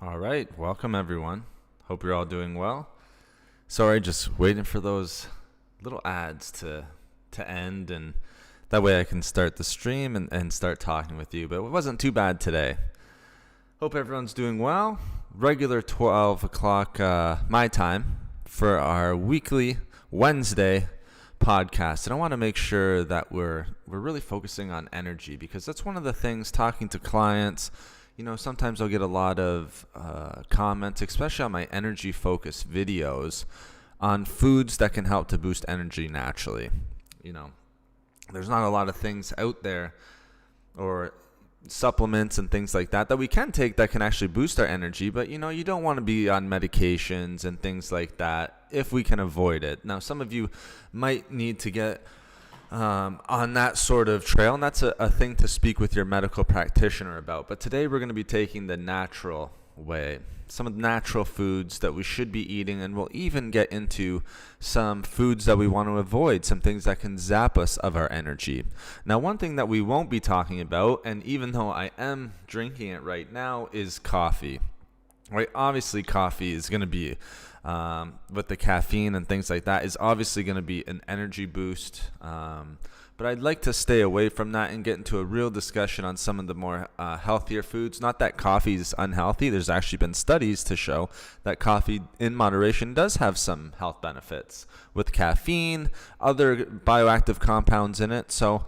All right, welcome everyone. Hope you're all doing well. Sorry, just waiting for those little ads to end, and that way I can start the stream and start talking with you. But it wasn't too bad today. Hope everyone's doing well. Regular 12 o'clock my time for our weekly Wednesday podcast, and I want to make sure that we're really focusing on energy, because that's one of the things talking to clients. Sometimes I'll get a lot of comments, especially on my energy focused videos, on foods that can help to boost energy naturally. There's not a lot of things out there, or supplements and things like that we can take that can actually boost our energy, but you don't want to be on medications and things like that if we can avoid it. Now, some of you might need to get on that sort of trail, and that's a thing to speak with your medical practitioner about. But today we're going to be taking the natural way, some of the natural foods that we should be eating, and we'll even get into some foods that we want to avoid, some things that can zap us of our energy. Now, one thing that we won't be talking about, and even though I am drinking it right now, is coffee. Right? Obviously, coffee is going to be with the caffeine and things like that, is obviously going to be an energy boost. But I'd like to stay away from that and get into a real discussion on some of the more healthier foods. Not that coffee is unhealthy. There's actually been studies to show that coffee in moderation does have some health benefits with caffeine, other bioactive compounds in it. So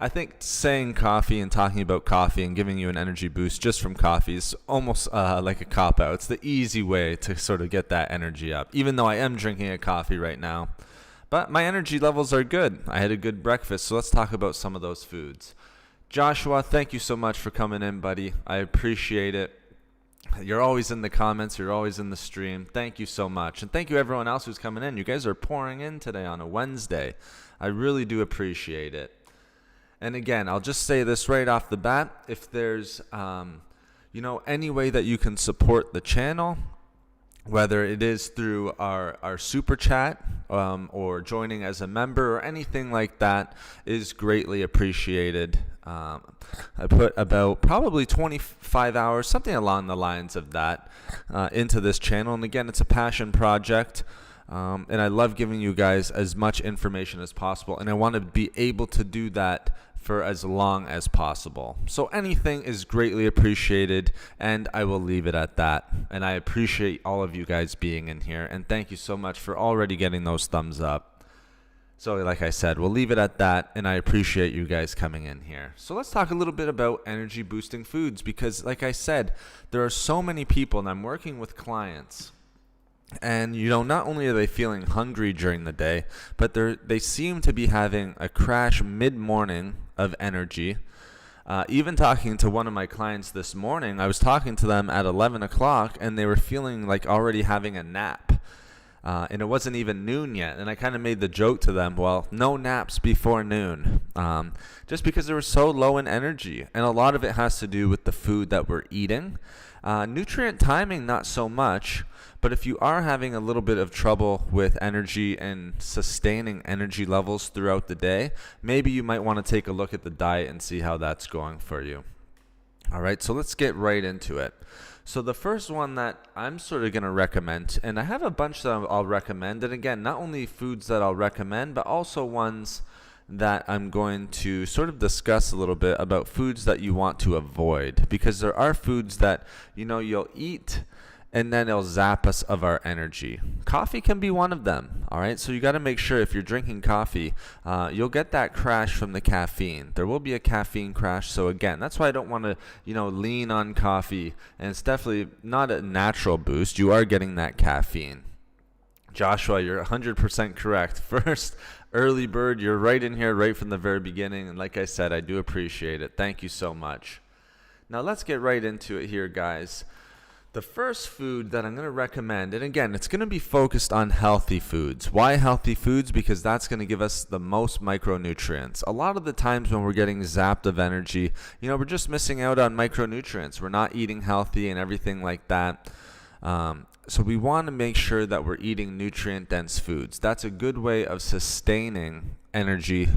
I think saying coffee and talking about coffee and giving you an energy boost just from coffee is almost like a cop-out. It's the easy way to sort of get that energy up, even though I am drinking a coffee right now. But my energy levels are good. I had a good breakfast, so let's talk about some of those foods. Joshua, thank you so much for coming in, buddy. I appreciate it. You're always in the comments. You're always in the stream. Thank you so much. And thank you everyone else who's coming in. You guys are pouring in today on a Wednesday. I really do appreciate it. And again, I'll just say this right off the bat. If there's, any way that you can support the channel, whether it is through our super chat or joining as a member or anything like that, is greatly appreciated. I put about probably 25 hours, something along the lines of that, into this channel. And again, it's a passion project. And I love giving you guys as much information as possible. And I want to be able to do that for as long as possible. So anything is greatly appreciated, and I will leave it at that. And I appreciate all of you guys being in here, and thank you so much for already getting those thumbs up. So like I said, we'll leave it at that, and I appreciate you guys coming in here. So let's talk a little bit about energy boosting foods, because like I said, there are so many people, and I'm working with clients, and not only are they feeling hungry during the day, but they seem to be having a crash mid-morning of energy. Even talking to one of my clients this morning, I was talking to them at 11 o'clock, and they were feeling like already having a nap. And it wasn't even noon yet. And I kind of made the joke to them, well, no naps before noon, just because they were so low in energy. And a lot of it has to do with the food that we're eating. Nutrient timing, not so much. But if you are having a little bit of trouble with energy and sustaining energy levels throughout the day, maybe you might want to take a look at the diet and see how that's going for you. All right, so let's get right into it. So the first one that I'm sort of going to recommend, and I have a bunch that I'll recommend, and again, not only foods that I'll recommend, but also ones that I'm going to sort of discuss a little bit about foods that you want to avoid, because there are foods that, you'll eat and then it'll zap us of our energy. Coffee can be one of them, all right? So you got to make sure if you're drinking coffee, you'll get that crash from the caffeine. There will be a caffeine crash. So again, that's why I don't want to, lean on coffee. And it's definitely not a natural boost. You are getting that caffeine. Joshua, you're 100% correct. First, early bird, you're right in here right from the very beginning. And like I said, I do appreciate it. Thank you so much. Now let's get right into it here, guys. The first food that I'm going to recommend, and again, it's going to be focused on healthy foods. Why healthy foods? Because that's going to give us the most micronutrients. A lot of the times when we're getting zapped of energy, we're just missing out on micronutrients. We're not eating healthy and everything like that. So we want to make sure that we're eating nutrient-dense foods. That's a good way of sustaining energy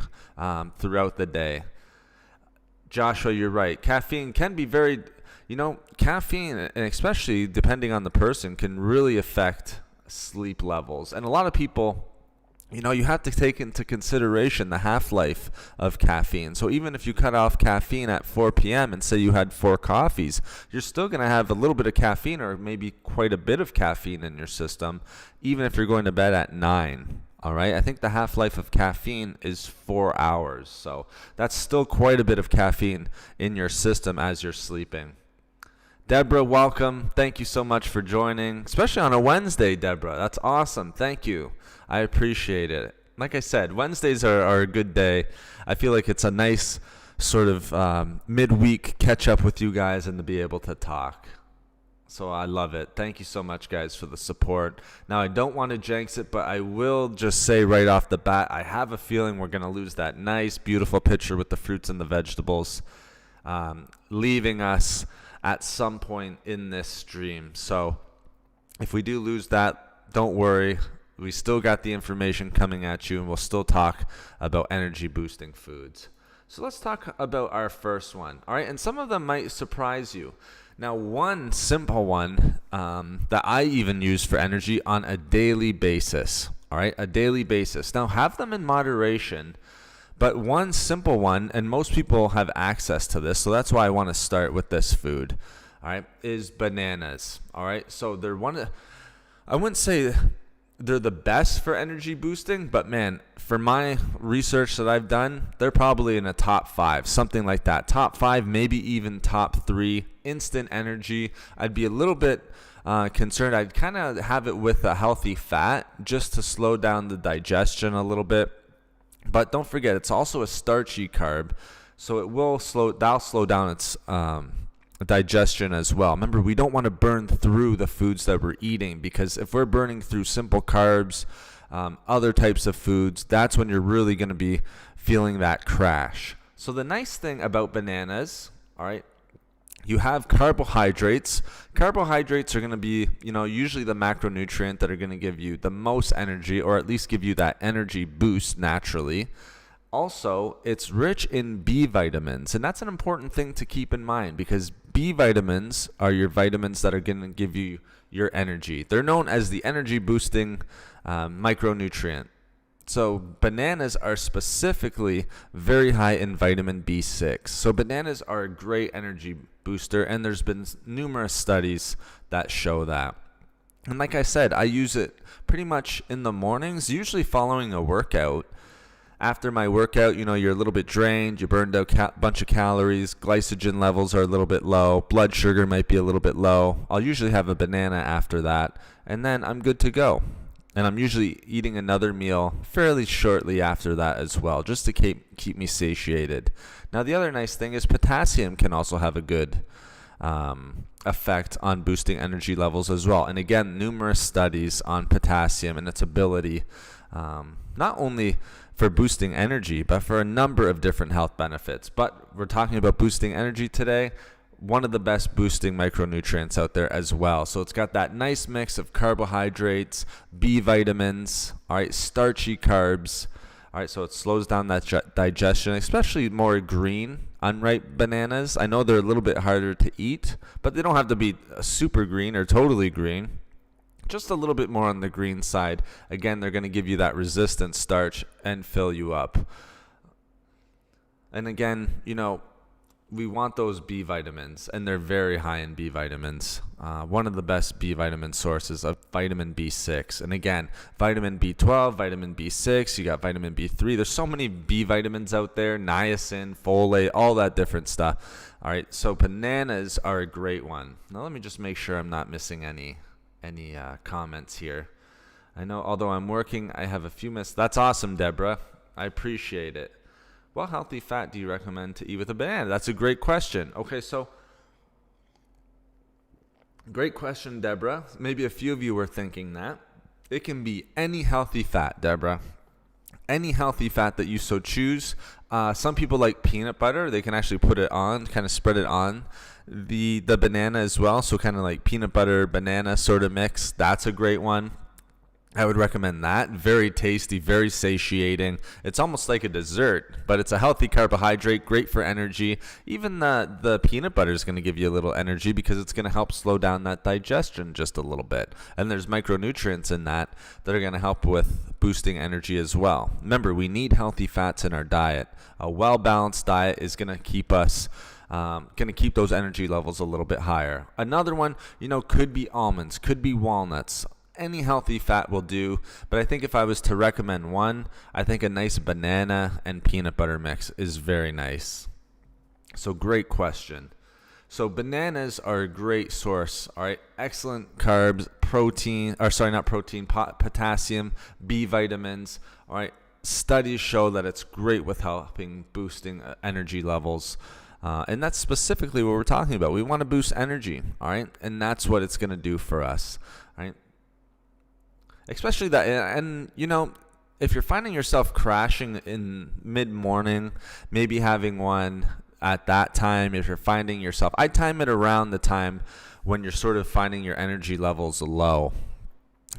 throughout the day. Joshua, you're right. Caffeine can be very caffeine, and especially depending on the person, can really affect sleep levels. And a lot of people, you have to take into consideration the half-life of caffeine. So even if you cut off caffeine at 4 p.m. and say you had 4 coffees, you're still going to have a little bit of caffeine, or maybe quite a bit of caffeine in your system, even if you're going to bed at 9. All right. I think the half-life of caffeine is 4 hours. So that's still quite a bit of caffeine in your system as you're sleeping. Deborah, welcome. Thank you so much for joining, especially on a Wednesday, Deborah. That's awesome. Thank you. I appreciate it. Like I said, Wednesdays are a good day. I feel like it's a nice sort of midweek catch up with you guys and to be able to talk. So I love it. Thank you so much, guys, for the support. Now, I don't want to jinx it, but I will just say right off the bat, I have a feeling we're going to lose that nice, beautiful picture with the fruits and the vegetables, leaving us at some point in this stream. So if we do lose that, don't worry. We still got the information coming at you, and we'll still talk about energy boosting foods. So let's talk about our first one. All right, and some of them might surprise you. Now, one simple one that I even use for energy on a daily basis. All right, a daily basis. Now, have them in moderation, but one simple one, and most people have access to this, so that's why I want to start with this food. All right, is bananas. All right, so they're I wouldn't say they're the best for energy boosting, but man, for my research that I've done, they're probably in a top 5, something like that. Top 5, maybe even top 3, instant energy. I'd be a little bit concerned. I'd kind of have it with a healthy fat just to slow down the digestion a little bit. But don't forget, it's also a starchy carb, so that'll slow down its digestion as well. Remember, we don't want to burn through the foods that we're eating, because if we're burning through simple carbs, other types of foods, that's when you're really going to be feeling that crash. So the nice thing about bananas, all right, you have carbohydrates. Carbohydrates are going to be, usually the macronutrient that are going to give you the most energy, or at least give you that energy boost naturally. Also, it's rich in B vitamins, and that's an important thing to keep in mind, because B vitamins are your vitamins that are going to give you your energy. They're known as the energy boosting micronutrient. So bananas are specifically very high in vitamin B6. So bananas are a great energy booster, and there's been numerous studies that show that. And like I said, I use it pretty much in the mornings, usually following a workout. After my workout, you're a little bit drained, you burned out a bunch of calories, glycogen levels are a little bit low, blood sugar might be a little bit low. I'll usually have a banana after that, and then I'm good to go. And I'm usually eating another meal fairly shortly after that as well, just to keep me satiated. Now, the other nice thing is potassium can also have a good effect on boosting energy levels as well. And again, numerous studies on potassium and its ability not only for boosting energy, but for a number of different health benefits. But we're talking about boosting energy today. One of the best boosting micronutrients out there as well. So it's got that nice mix of carbohydrates, B vitamins, all right, starchy carbs. All right, so it slows down that digestion, especially more green, unripe bananas. I know they're a little bit harder to eat, but they don't have to be super green or totally green. Just a little bit more on the green side. Again, they're going to give you that resistant starch and fill you up. And again, we want those B vitamins, and they're very high in B vitamins. One of the best B vitamin sources of vitamin B6. And again, vitamin B12, vitamin B6, you got vitamin B3. There's so many B vitamins out there, niacin, folate, all that different stuff. All right, so bananas are a great one. Now let me just make sure I'm not missing any comments here. I know, although I'm working, I have a few minutes. That's awesome, Deborah. I appreciate it. What healthy fat do you recommend to eat with a banana? That's a great question. Okay, so great question, Deborah. Maybe a few of you were thinking that. It can be any healthy fat, Deborah. Any healthy fat that you so choose. Some people like peanut butter. They can actually put it on, kind of spread it on the banana as well. So kind of like peanut butter, banana sort of mix. That's a great one. I would recommend that. Very tasty, very satiating. It's almost like a dessert, but it's a healthy carbohydrate, great for energy. Even the peanut butter is going to give you a little energy because it's going to help slow down that digestion just a little bit. And there's micronutrients in that are going to help with boosting energy as well. Remember, we need healthy fats in our diet. A well-balanced diet is going to keep us going to keep those energy levels a little bit higher. Another one, could be almonds, could be walnuts. Any healthy fat will do, but I think if I was to recommend one, I think a nice banana and peanut butter mix is very nice. So great question. So bananas are a great source, all right? Excellent carbs, potassium, B vitamins, all right? Studies show that it's great with helping boosting energy levels. And that's specifically what we're talking about. We want to boost energy, all right? And that's what it's going to do for us, all right? Especially that, and if you're finding yourself crashing in mid-morning, maybe having one at that time, if you're finding yourself, I time it around the time when you're sort of finding your energy levels low.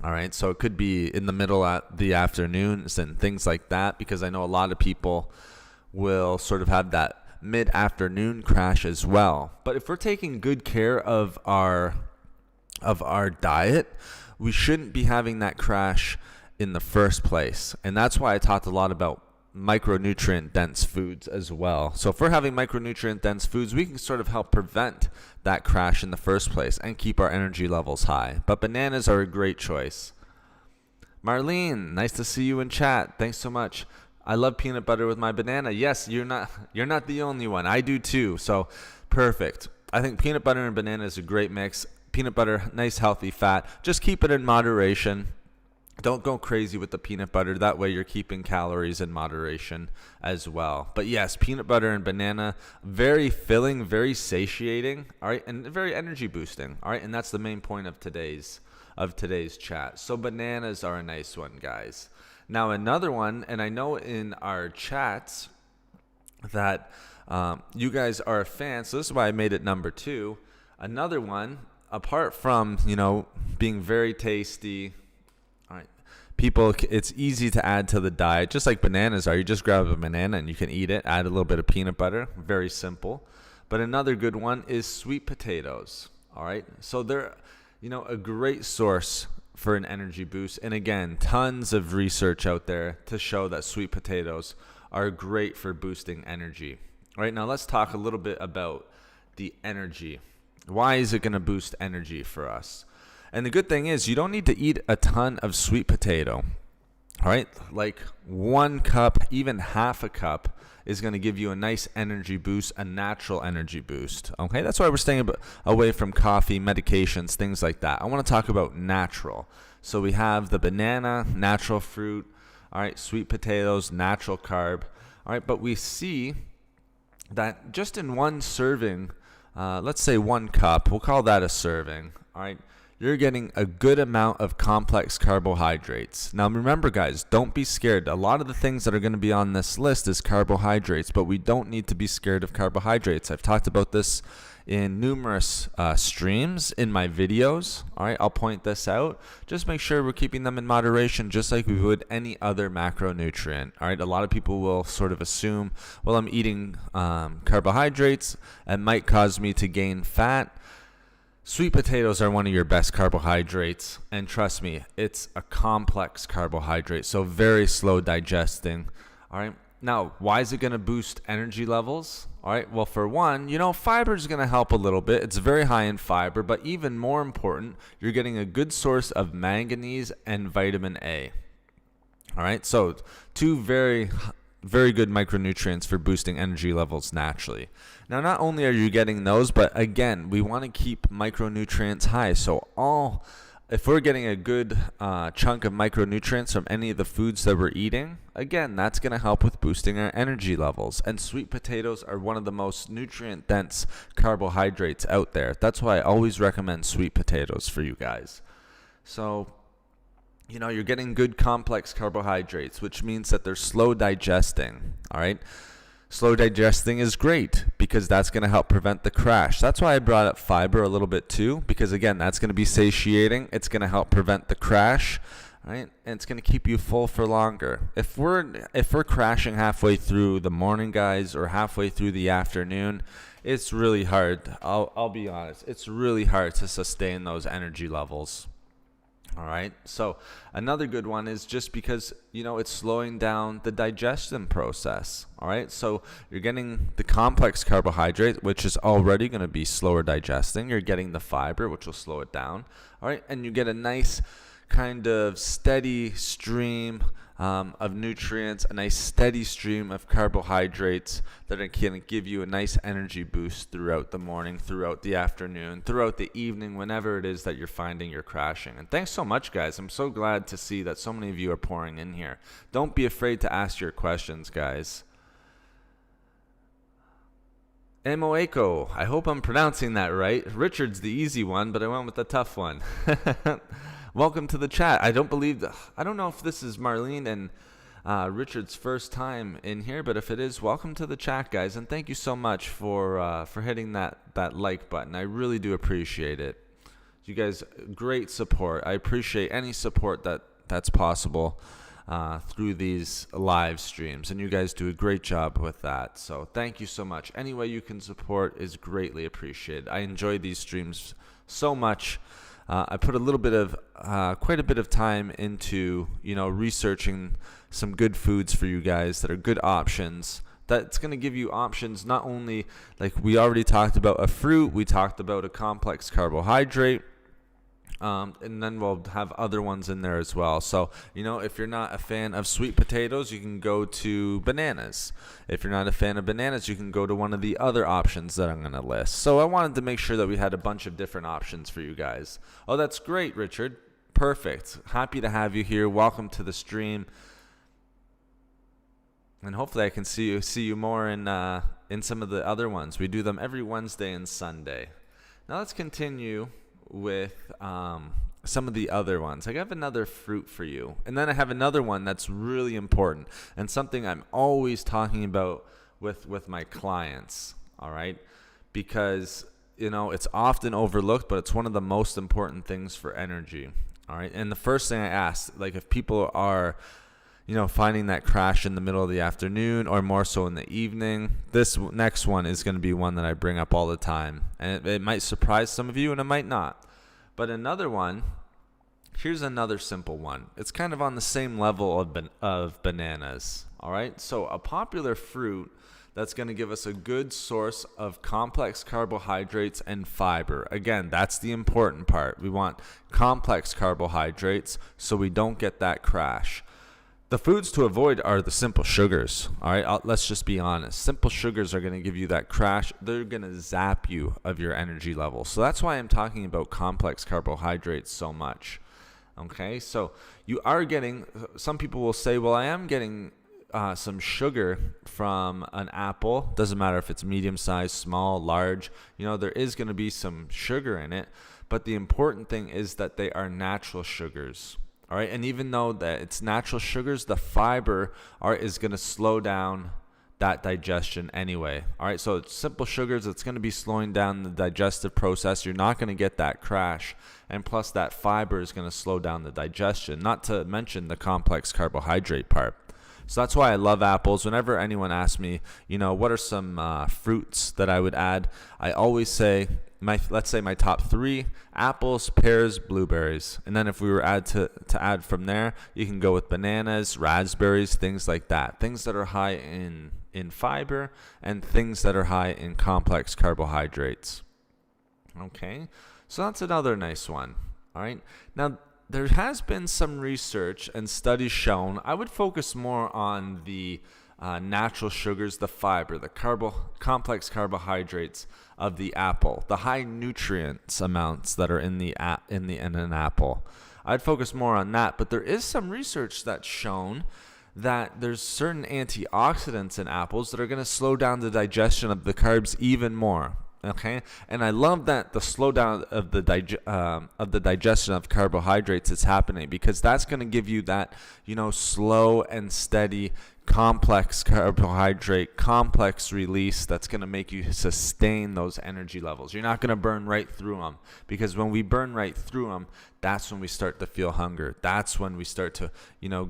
All right, so it could be in the middle of the afternoons and things like that, because I know a lot of people will sort of have that mid-afternoon crash as well. But if we're taking good care of our diet, we shouldn't be having that crash in the first place. And that's why I talked a lot about micronutrient dense foods as well. So if we're having micronutrient dense foods, we can sort of help prevent that crash in the first place and keep our energy levels high. But bananas are a great choice. Marlene, nice to see you in chat. Thanks so much. I love peanut butter with my banana. Yes, you're not the only one. I do too. So perfect. I think peanut butter and banana is a great mix. Peanut butter, nice healthy fat. Just keep it in moderation. Don't go crazy with the peanut butter. That way you're keeping calories in moderation as well. But yes, peanut butter and banana, very filling, very satiating, all right, and very energy boosting, all right, and that's the main point of today's chat. So bananas are a nice one, guys. Now another one, and I know in our chats that you guys are a fan, so this is why I made it number 2. Another one, apart from, being very tasty, all right, people, it's easy to add to the diet, just like bananas are. You just grab a banana and you can eat it, add a little bit of peanut butter, very simple. But another good one is sweet potatoes, all right? So they're, a great source for an energy boost. And again, tons of research out there to show that sweet potatoes are great for boosting energy. All right, now let's talk a little bit about the energy. Why is it going to boost energy for us? And the good thing is you don't need to eat a ton of sweet potato. All right, like 1 cup, even half a cup is going to give you a nice energy boost, a natural energy boost. Okay, that's why we're staying away from coffee, medications, things like that. I want to talk about natural. So we have the banana, natural fruit. All right, sweet potatoes, natural carb. All right, but we see that just in one serving, let's say 1 cup, we'll call that a serving, all right, you're getting a good amount of complex carbohydrates. Now remember, guys, don't be scared. A lot of the things that are going to be on this list is carbohydrates, but we don't need to be scared of carbohydrates. I've talked about this in numerous streams in my videos. All right, I'll point this out. Just make sure we're keeping them in moderation, just like we would any other macronutrient. All right, a lot of people will sort of assume, well, I'm eating carbohydrates, it might cause me to gain fat. Sweet potatoes are one of your best carbohydrates, and trust me, it's a complex carbohydrate, so very slow digesting. All right, now why is it going to boost energy levels? All right, well, for one, fiber is going to help a little bit. It's very high in fiber, but even more important, you're getting a good source of manganese and vitamin A. All right, so 2 very good micronutrients for boosting energy levels naturally. Now, not only are you getting those, but again, we want to keep micronutrients high. So if we're getting a good chunk of micronutrients from any of the foods that we're eating, again, that's going to help with boosting our energy levels. And sweet potatoes are one of the most nutrient-dense carbohydrates out there. That's why I always recommend sweet potatoes for you guys. So you're getting good complex carbohydrates, which means that they're slow digesting, all right? Slow digesting is great because that's going to help prevent the crash. That's why I brought up fiber a little bit too, because again, that's going to be satiating. It's going to help prevent the crash, right? And it's going to keep you full for longer. If we're crashing halfway through the morning, guys, or halfway through the afternoon, it's really hard. I'll be honest. It's really hard to sustain those energy levels. All right. So another good one is just because, it's slowing down the digestion process. All right. So you're getting the complex carbohydrate, which is already going to be slower digesting. You're getting the fiber, which will slow it down. All right. And you get a nice kind of steady stream of nutrients, a nice steady stream of carbohydrates that are going to give you a nice energy boost throughout the morning, throughout the afternoon, throughout the evening, whenever it is that you're finding you're crashing. And thanks so much, guys. I'm so glad to see that so many of you are pouring in here. Don't be afraid to ask your questions, guys. Emoeko, I hope I'm pronouncing that right. Richard's the easy one, but I went with the tough one. Welcome to the chat. I don't know if this is Marlene and Richard's first time in here, but if it is, welcome to the chat, guys, and thank you so much for hitting that like button. I really do appreciate it. You guys, great support. I appreciate any support that's possible through these live streams, and you guys do a great job with that. So thank you so much. Any way you can support is greatly appreciated. I enjoy these streams so much. I put quite a bit of time into, researching some good foods for you guys that are good options. That's going to give you options, not only like we already talked about a fruit, we talked about a complex carbohydrate, and then we'll have other ones in there as well. So, if you're not a fan of sweet potatoes, you can go to bananas. If you're not a fan of bananas, you can go to one of the other options that I'm going to list. So I wanted to make sure that we had a bunch of different options for you guys. Oh, that's great, Richard. Perfect. Happy to have you here. Welcome to the stream. And hopefully I can see you more in some of the other ones. We do them every Wednesday and Sunday. Now let's continue with some of the other ones. I have another fruit for you, and then I have another one that's really important and something I'm always talking about with my clients. All right, because it's often overlooked, but it's one of the most important things for energy. All right, and the first thing I ask, like if people are finding that crash in the middle of the afternoon or more so in the evening, this next one is going to be one that I bring up all the time. And it might surprise some of you and it might not. But another one, here's another simple one. It's kind of on the same level of bananas. All right. So a popular fruit that's going to give us a good source of complex carbohydrates and fiber. Again, that's the important part. We want complex carbohydrates so we don't get that crash. The foods to avoid are the simple sugars. All right, let's just be honest. Simple sugars are going to give you that crash. They're going to zap you of your energy level. So that's why I'm talking about complex carbohydrates so much. Okay, so you are getting, some people will say, well, I am getting some sugar from an apple. Doesn't matter if it's medium size, small, large. There is going to be some sugar in it. But the important thing is that they are natural sugars. All right, and even though that it's natural sugars, the fiber is going to slow down that digestion anyway. All right, so it's simple sugars. It's going to be slowing down the digestive process. You're not going to get that crash, and plus that fiber is going to slow down the digestion. Not to mention the complex carbohydrate part. So that's why I love apples. Whenever anyone asks me, what are some fruits that I would add, I always say, let's say my top 3: apples, pears, blueberries. And then if we were to add from there, you can go with bananas, raspberries, things like that. Things that are high in fiber and things that are high in complex carbohydrates. Okay, so that's another nice one. All right, now there has been some research and studies shown. I would focus more on the natural sugars, the fiber, the complex carbohydrates of the apple, the high nutrients amounts that are in an apple. I'd focus more on that, but there is some research that's shown that there's certain antioxidants in apples that are going to slow down the digestion of the carbs even more. Okay, and I love that the slowdown of the digestion of carbohydrates is happening, because that's going to give you that slow and steady complex carbohydrate, complex release that's going to make you sustain those energy levels. You're not going to burn right through them, because when we burn right through them, that's when we start to feel hunger. That's when we start to,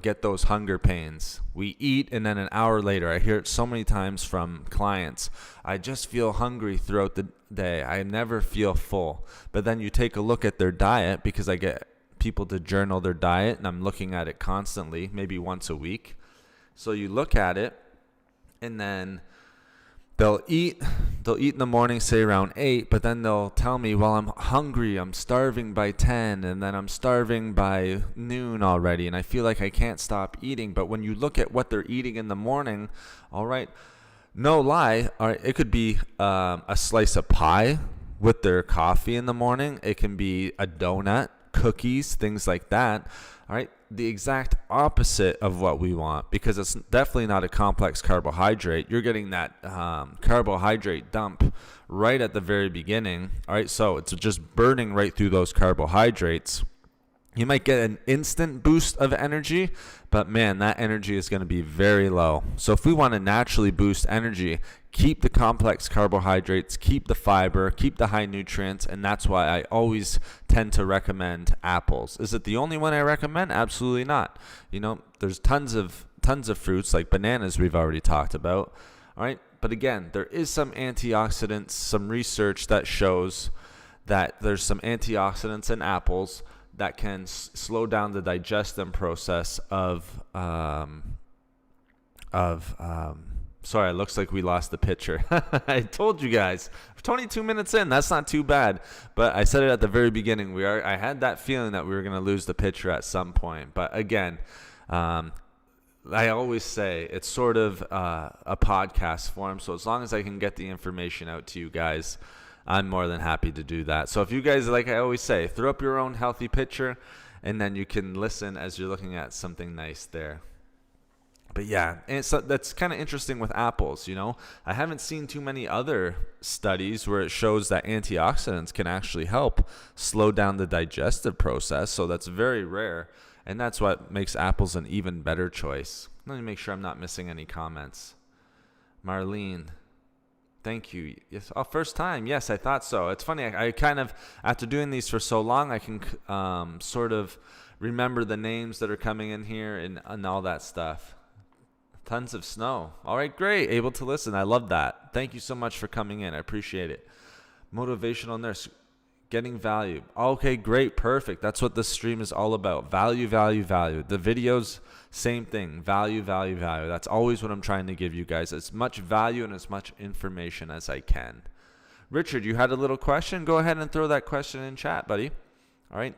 get those hunger pains. We eat, and then an hour later, I hear it so many times from clients, I just feel hungry throughout the day. I never feel full. But then you take a look at their diet, because I get people to journal their diet, and I'm looking at it constantly, maybe once a week. So you look at it, and then they'll eat in the morning, say around 8, but then they'll tell me, well, I'm hungry, I'm starving by 10, and then I'm starving by noon already, and I feel like I can't stop eating. But when you look at what they're eating in the morning, all right, no lie, all right, it could be a slice of pie with their coffee in the morning. It can be a donut, cookies, things like that. All right, the exact opposite of what we want, because it's definitely not a complex carbohydrate. You're getting that carbohydrate dump right at the very beginning. All right, so it's just burning right through those carbohydrates. You might get an instant boost of energy, but man, that energy is going to be very low. So if we want to naturally boost energy, keep the complex carbohydrates, keep the fiber, keep the high nutrients, and that's why I always tend to recommend apples. Is it the only one I recommend? Absolutely not. There's tons of fruits like bananas we've already talked about. All right, but again, there is some antioxidants, some research that shows that there's some antioxidants in apples that can slow down the digestion process sorry, it looks like we lost the picture. I told you guys, 22 minutes in, that's not too bad. But I said it at the very beginning. I had that feeling that we were going to lose the picture at some point. But again, I always say it's sort of a podcast form. So as long as I can get the information out to you guys, I'm more than happy to do that. So if you guys, like I always say, throw up your own healthy picture, and then you can listen as you're looking at something nice there. But yeah, and so that's kind of interesting with apples, I haven't seen too many other studies where it shows that antioxidants can actually help slow down the digestive process. So that's very rare, and that's what makes apples an even better choice. Let me make sure I'm not missing any comments. Marlene, thank you. Yes. Oh, first time. Yes, I thought so. It's funny. I kind of, after doing these for so long, I can sort of remember the names that are coming in here and all that stuff. Tons of snow. All right, great. Able to listen. I love that. Thank you so much for coming in. I appreciate it. Motivational nurse. Getting value. Okay, great. Perfect. That's what this stream is all about. Value, value, value. The videos, same thing. Value, value, value. That's always what I'm trying to give you guys. As much value and as much information as I can. Richard, you had a little question? Go ahead and throw that question in chat, buddy. All right.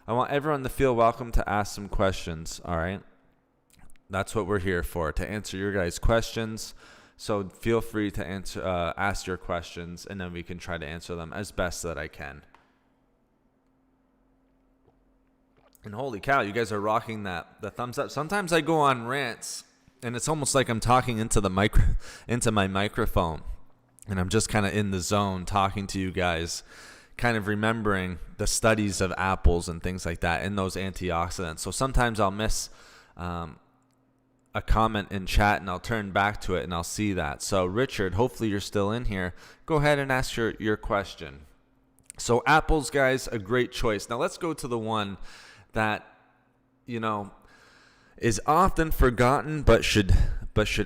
I want everyone to feel welcome to ask some questions. All right. That's what we're here for, to answer your guys' questions. So feel free to ask your questions, and then we can try to answer them as best that I can. And holy cow, you guys are rocking the thumbs up. Sometimes I go on rants, and it's almost like I'm talking into my microphone, and I'm just kind of in the zone talking to you guys, kind of remembering the studies of apples and things like that and those antioxidants. So sometimes I'll miss a comment in chat, and I'll turn back to it and I'll see that. So Richard, hopefully you're still in here. Go ahead and ask your question. So apples, guys, a great choice. Now let's go to the one that, is often forgotten but should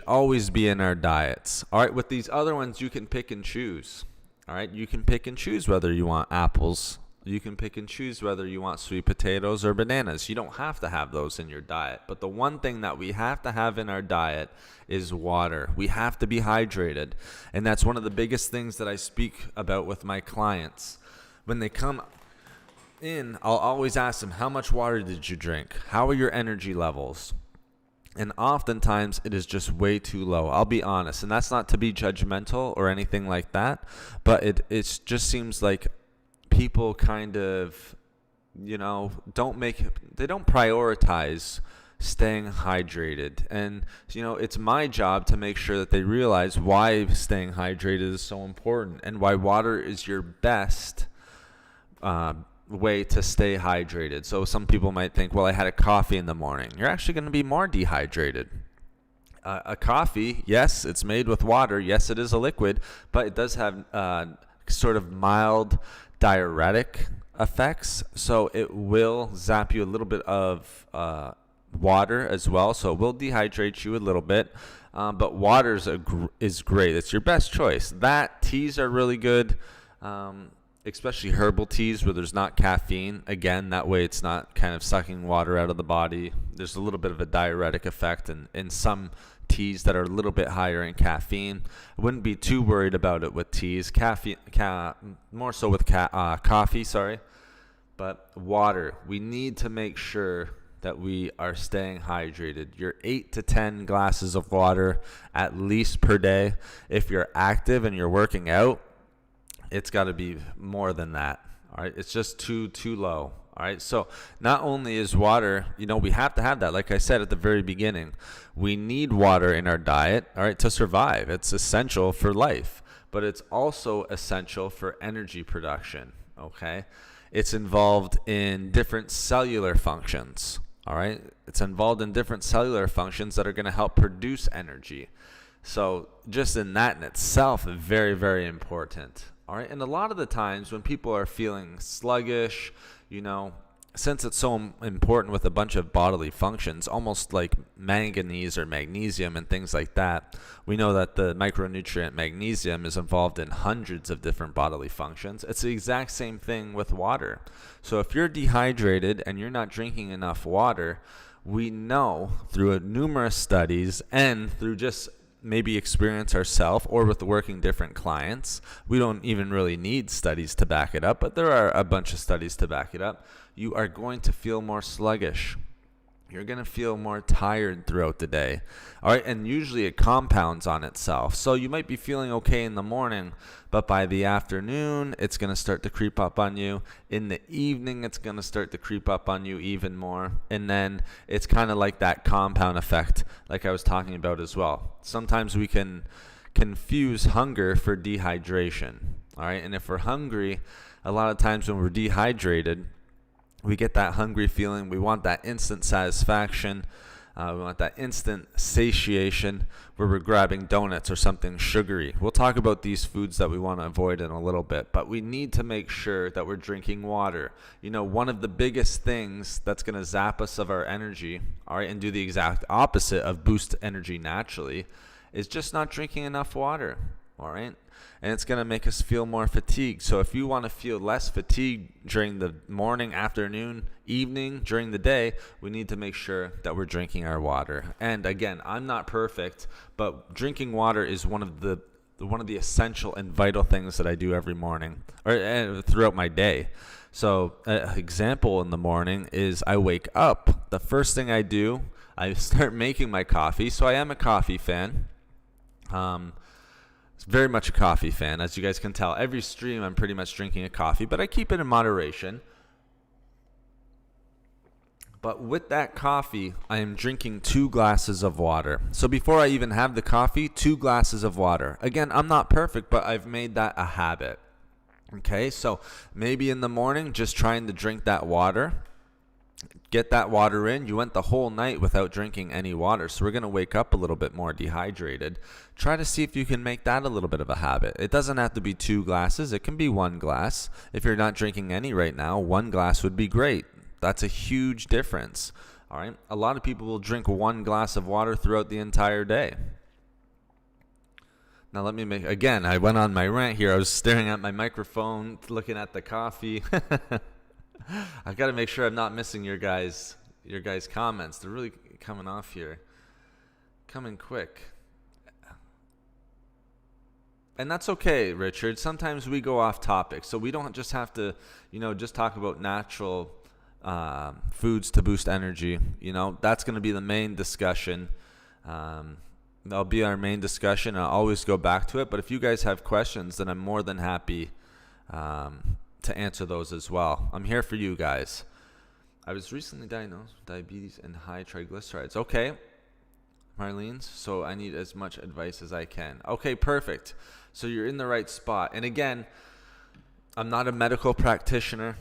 always be in our diets. All right, with these other ones, you can pick and choose. All right, you can pick and choose whether you want apples. You can pick and choose whether you want sweet potatoes or bananas. You don't have to have those in your diet. But the one thing that we have to have in our diet is water. We have to be hydrated. And that's one of the biggest things that I speak about with my clients. When they come in, I'll always ask them, how much water did you drink? How are your energy levels? And oftentimes it is just way too low. I'll be honest. And that's not to be judgmental or anything like that. But it just seems like people kind of, don't prioritize staying hydrated. And, it's my job to make sure that they realize why staying hydrated is so important and why water is your best way to stay hydrated. So some people might think, well, I had a coffee in the morning. You're actually going to be more dehydrated. A coffee, yes, it's made with water. Yes, it is a liquid, but it does have sort of mild diuretic effects. So it will zap you a little bit of water as well. So it will dehydrate you a little bit. But water is great. It's your best choice. Teas are really good. Especially herbal teas where there's not caffeine. Again, that way it's not kind of sucking water out of the body. There's a little bit of a diuretic effect in some teas that are a little bit higher in caffeine. I wouldn't be too worried about it with teas. More so with coffee, sorry. But water, we need to make sure that we are staying hydrated. Your 8 to 10 glasses of water at least per day. If you're active and you're working out, it's got to be more than that. All right, it's just too low. All right, so not only is water, we have to have that. Like I said at the very beginning, we need water in our diet, all right, to survive. It's essential for life, but it's also essential for energy production. Okay, it's involved in different cellular functions. All right, it's involved in different cellular functions that are going to help produce energy. So just in that in itself, very, very important. All right, and a lot of the times when people are feeling sluggish, since it's so important with a bunch of bodily functions, almost like manganese or magnesium and things like that, we know that the micronutrient magnesium is involved in hundreds of different bodily functions. It's the exact same thing with water. So if you're dehydrated and you're not drinking enough water, we know through numerous studies and through just maybe experience ourselves or with working different clients. We don't even really need studies to back it up, but there are a bunch of studies to back it up. You are going to feel more sluggish. You're going to feel more tired throughout the day. All right, and usually it compounds on itself. So you might be feeling okay in the morning, but by the afternoon, it's going to start to creep up on you. In the evening, it's going to start to creep up on you even more. And then it's kind of like that compound effect, like I was talking about as well. Sometimes we can confuse hunger for dehydration. All right, and if we're hungry, a lot of times when we're dehydrated, we get that hungry feeling. We want that instant satisfaction. We want that instant satiation where we're grabbing donuts or something sugary. We'll talk about these foods that we want to avoid in a little bit, but we need to make sure that we're drinking water. One of the biggest things that's going to zap us of our energy, all right, and do the exact opposite of boost energy naturally, is just not drinking enough water, all right? And it's going to make us feel more fatigued. So if you want to feel less fatigued during the morning, afternoon, evening, during the day, we need to make sure that we're drinking our water. And again, I'm not perfect, but drinking water is one of the essential and vital things that I do every morning or throughout my day. So an example in the morning is I wake up. The first thing I do, I start making my coffee. So I am a coffee fan. Very much a coffee fan, as you guys can tell. Every stream I'm pretty much drinking a coffee, but I keep it in moderation. But with that coffee, I am drinking 2 glasses of water. So before I even have the coffee, 2 glasses of water. Again, I'm not perfect, but I've made that a habit. Okay, so maybe in the morning, just trying to drink that water. Get that water in. You went the whole night without drinking any water, so we're going to wake up a little bit more dehydrated. Try to see if you can make that a little bit of a habit. It doesn't have to be 2 glasses. It can be 1 glass. If you're not drinking any right now, 1 glass would be great. That's a huge difference. All right. A lot of people will drink 1 glass of water throughout the entire day. Now again, I went on my rant here. I was staring at my microphone, looking at the coffee. I've got to make sure I'm not missing your guys' comments. They're really coming off here. Coming quick. And that's okay, Richard. Sometimes we go off topic. So we don't just have to, just talk about natural foods to boost energy. That's going to be the main discussion. That'll be our main discussion. I'll always go back to it. But if you guys have questions, then I'm more than happy to answer those as well. I'm here for you guys. I was recently diagnosed with diabetes and high triglycerides. Okay, Marlene, so I need as much advice as I can. Okay, perfect. So you're in the right spot. And again, I'm not a medical practitioner.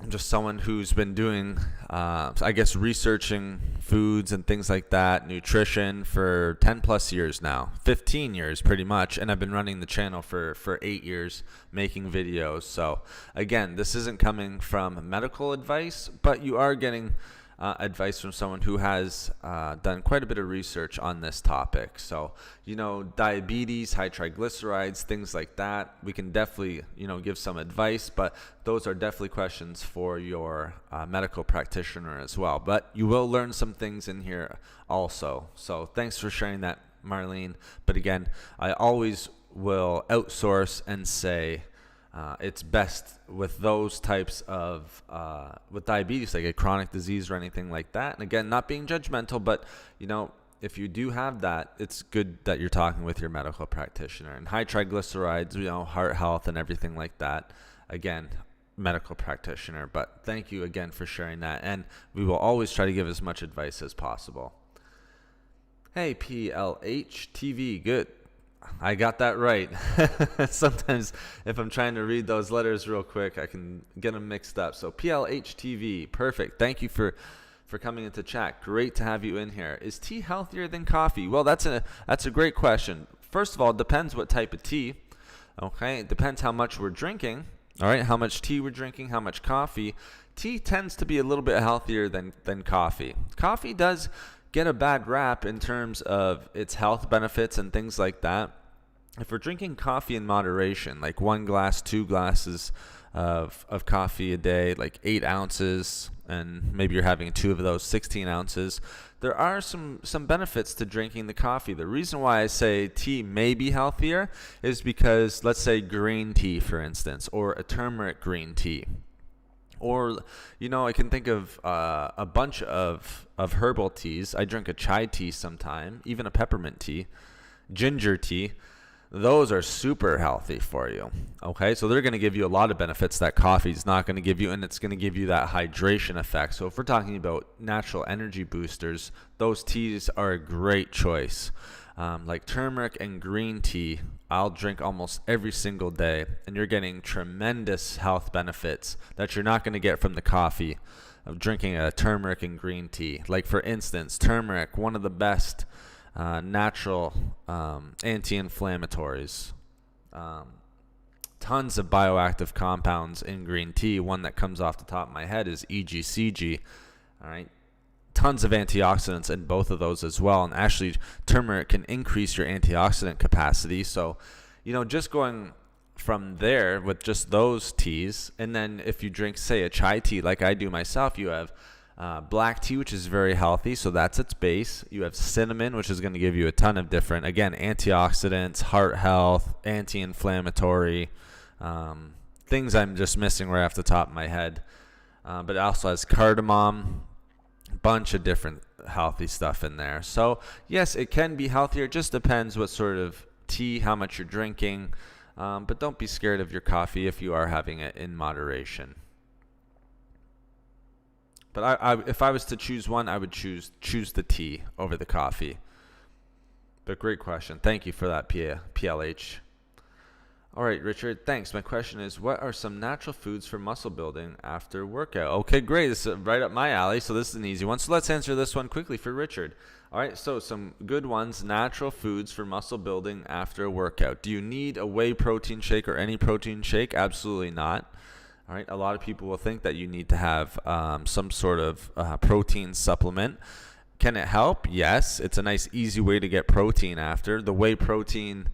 I'm just someone who's been doing, I guess, researching foods and things like that, nutrition for 10 plus years now, 15 years pretty much. And I've been running the channel for 8 years, making videos. So again, this isn't coming from medical advice, but you are getting advice from someone who has done quite a bit of research on this topic. So, diabetes, high triglycerides, things like that, we can definitely, give some advice, but those are definitely questions for your medical practitioner as well. But you will learn some things in here also. So thanks for sharing that, Marlene. But again, I always will outsource and say, it's best with those types of, with diabetes, like a chronic disease or anything like that. And again, not being judgmental, but, if you do have that, it's good that you're talking with your medical practitioner. And high triglycerides, heart health and everything like that, again, medical practitioner. But thank you again for sharing that. And we will always try to give as much advice as possible. Hey, PLH TV, good. I got that right. Sometimes if I'm trying to read those letters real quick, I can get them mixed up. So PLHTV, perfect. Thank you for coming into chat. Great to have you in here. Is tea healthier than coffee? Well, that's a great question. First of all, it depends what type of tea. Okay, it depends how much we're drinking. All right, how much tea we're drinking, how much coffee. Tea tends to be a little bit healthier than coffee. Coffee does get a bad rap in terms of its health benefits and things like that. If we're drinking coffee in moderation, like 1 glass, 2 glasses of coffee a day, like 8 ounces, and maybe you're having 2 of those, 16 ounces, there are some benefits to drinking the coffee. The reason why I say tea may be healthier is because, let's say green tea, for instance, or a turmeric green tea. Or, I can think of a bunch of herbal teas. I drink a chai tea sometime, even a peppermint tea, ginger tea. Those are super healthy for you. Okay, so they're going to give you a lot of benefits that coffee is not going to give you, and it's going to give you that hydration effect. So if we're talking about natural energy boosters, those teas are a great choice. Like turmeric and green tea, I'll drink almost every single day, and you're getting tremendous health benefits that you're not going to get from the coffee of drinking a turmeric and green tea. Like, for instance, turmeric, one of the best natural anti-inflammatories. Tons of bioactive compounds in green tea. One that comes off the top of my head is EGCG. All right. Tons of antioxidants in both of those as well. And actually, turmeric can increase your antioxidant capacity. So, just going from there with just those teas, and then if you drink, say, a chai tea like I do myself, you have black tea, which is very healthy, so that's its base. You have cinnamon, which is going to give you a ton of different, again, antioxidants, heart health, anti-inflammatory, things I'm just missing right off the top of my head. But it also has cardamom, bunch of different healthy stuff in there. So yes, it can be healthier. It just depends what sort of tea, how much you're drinking. But don't be scared of your coffee if you are having it in moderation. But if I was to choose one, I would choose the tea over the coffee. But great question. Thank you for that, PLH. All right, Richard, thanks. My question is, what are some natural foods for muscle building after workout? Okay, great. This is right up my alley, so this is an easy one. So let's answer this one quickly for Richard. All right, so some good ones, natural foods for muscle building after a workout. Do you need a whey protein shake or any protein shake? Absolutely not. All right, a lot of people will think that you need to have some sort of protein supplement. Can it help? Yes. It's a nice, easy way to get protein after. The whey protein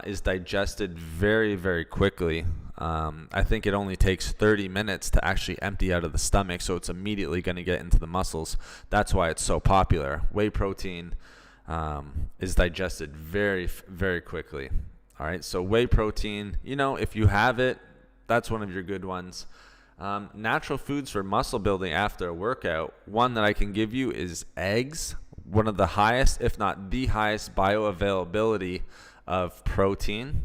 is digested very, very quickly. I think it only takes 30 minutes to actually empty out of the stomach, so it's immediately going to get into the muscles. That's why it's so popular. Whey protein is digested very, very quickly. All right, so whey protein, if you have it, that's one of your good ones. Natural foods for muscle building after a workout. One that I can give you is eggs. One of the highest, if not the highest, bioavailability of protein.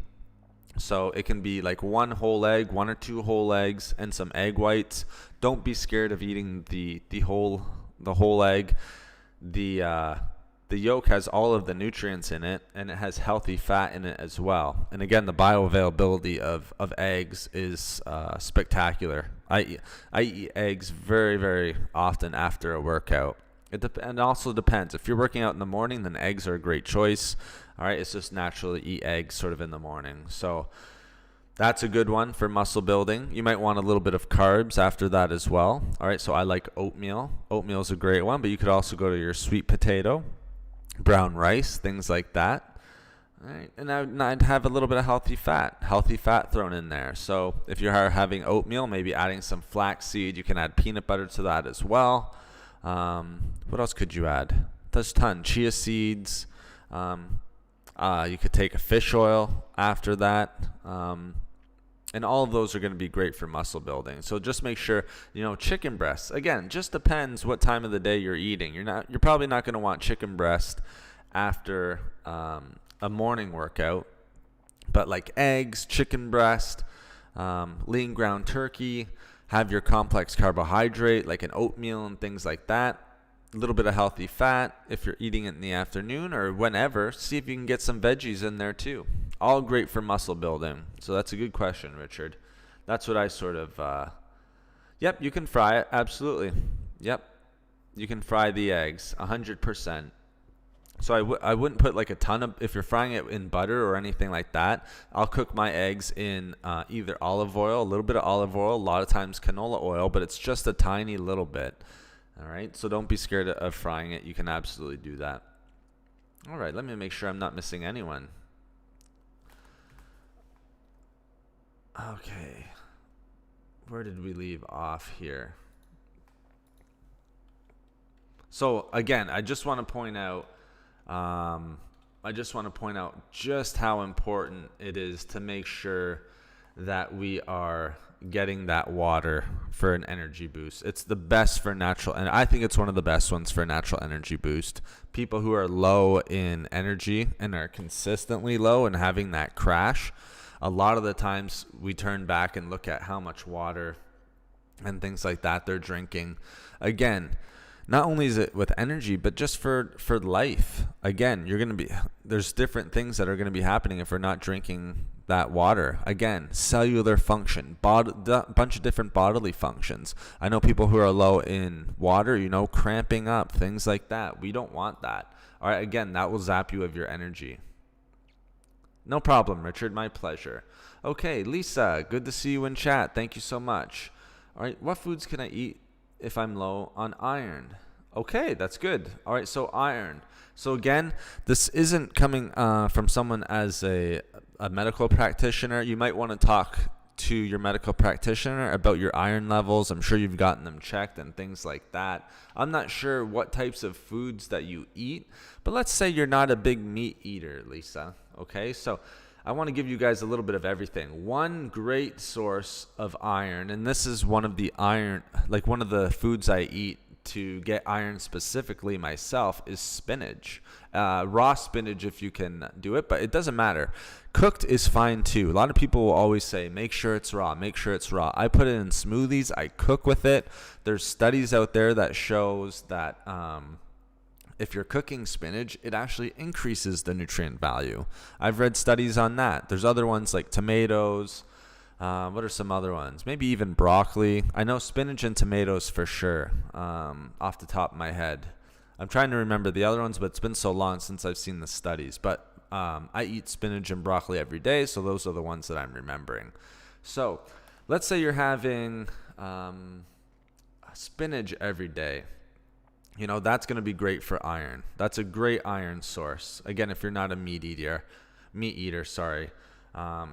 So it can be like one whole egg, 1 or 2 whole eggs, and some egg whites. Don't be scared of eating the whole egg. The the yolk has all of the nutrients in it, and it has healthy fat in it as well. And again, the bioavailability of eggs is spectacular. I eat eggs very, very often after a workout. And also depends. If you're working out in the morning, then eggs are a great choice. All right, it's just natural to eat eggs sort of in the morning. So that's a good one for muscle building. You might want a little bit of carbs after that as well. All right, so I like oatmeal. Oatmeal is a great one, but you could also go to your sweet potato, brown rice, things like that. All right, and I'd have a little bit of healthy fat thrown in there. So if you're having oatmeal, maybe adding some flaxseed. You can add peanut butter to that as well. What else could you add? There's a ton. Chia seeds. You could take a fish oil after that. And all of those are going to be great for muscle building. So just make sure, chicken breasts. Again, just depends what time of the day you're eating. You're probably not going to want chicken breast after a morning workout. But like eggs, chicken breast, lean ground turkey, have your complex carbohydrate like an oatmeal and things like that. A little bit of healthy fat if you're eating it in the afternoon or whenever. See if you can get some veggies in there too. All great for muscle building. So that's a good question, Richard. That's what I sort of, yep, you can fry it. Absolutely. Yep. You can fry the eggs 100%. So I wouldn't put like a ton of, if you're frying it in butter or anything like that, I'll cook my eggs in either olive oil, a little bit of olive oil, a lot of times canola oil, but it's just a tiny little bit. All right, so don't be scared of frying it. You can absolutely do that. All right, let me make sure I'm not missing anyone. Okay, where did we leave off here? So again, I just want to point out just how important it is to make sure that we are getting that water for an energy boost. It's the best for natural, and I think it's one of the best ones for a natural energy boost. People who are low in energy and are consistently low and having that crash, a lot of the times we turn back and look at how much water and things like that they're drinking. Again, not only is it with energy, but just for life. Again, there's different things that are going to be happening if we're not drinking that water. Again, cellular function, bunch of different bodily functions. I know people who are low in water, cramping up, things like that. We don't want that. All right, again, that will zap you of your energy. No problem, Richard. My pleasure. Okay, Lisa, good to see you in chat. Thank you so much. All right, what foods can I eat if I'm low on iron? Okay, that's good. All right, so iron. So again, this isn't coming from someone as a medical practitioner. You might want to talk to your medical practitioner about your iron levels. I'm sure you've gotten them checked and things like that. I'm not sure what types of foods that you eat, but let's say you're not a big meat eater, Lisa. Okay, so I want to give you guys a little bit of everything. One great source of iron, and this is one of the foods I eat to get iron specifically myself, is spinach. Raw spinach if you can do it, but it doesn't matter. Cooked is fine too. A lot of people will always say, make sure it's raw, make sure it's raw. I put it in smoothies, I cook with it. There's studies out there that shows that if you're cooking spinach, it actually increases the nutrient value. I've read studies on that. There's other ones like tomatoes. What are some other ones? Maybe even broccoli. I know spinach and tomatoes for sure, off the top of my head. I'm trying to remember the other ones, but it's been so long since I've seen the studies. But I eat spinach and broccoli every day, so those are the ones that I'm remembering. So let's say you're having spinach every day. That's going to be great for iron. That's a great iron source. Again, if you're not a meat eater,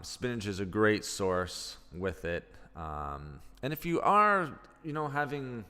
spinach is a great source with it. And if you are, having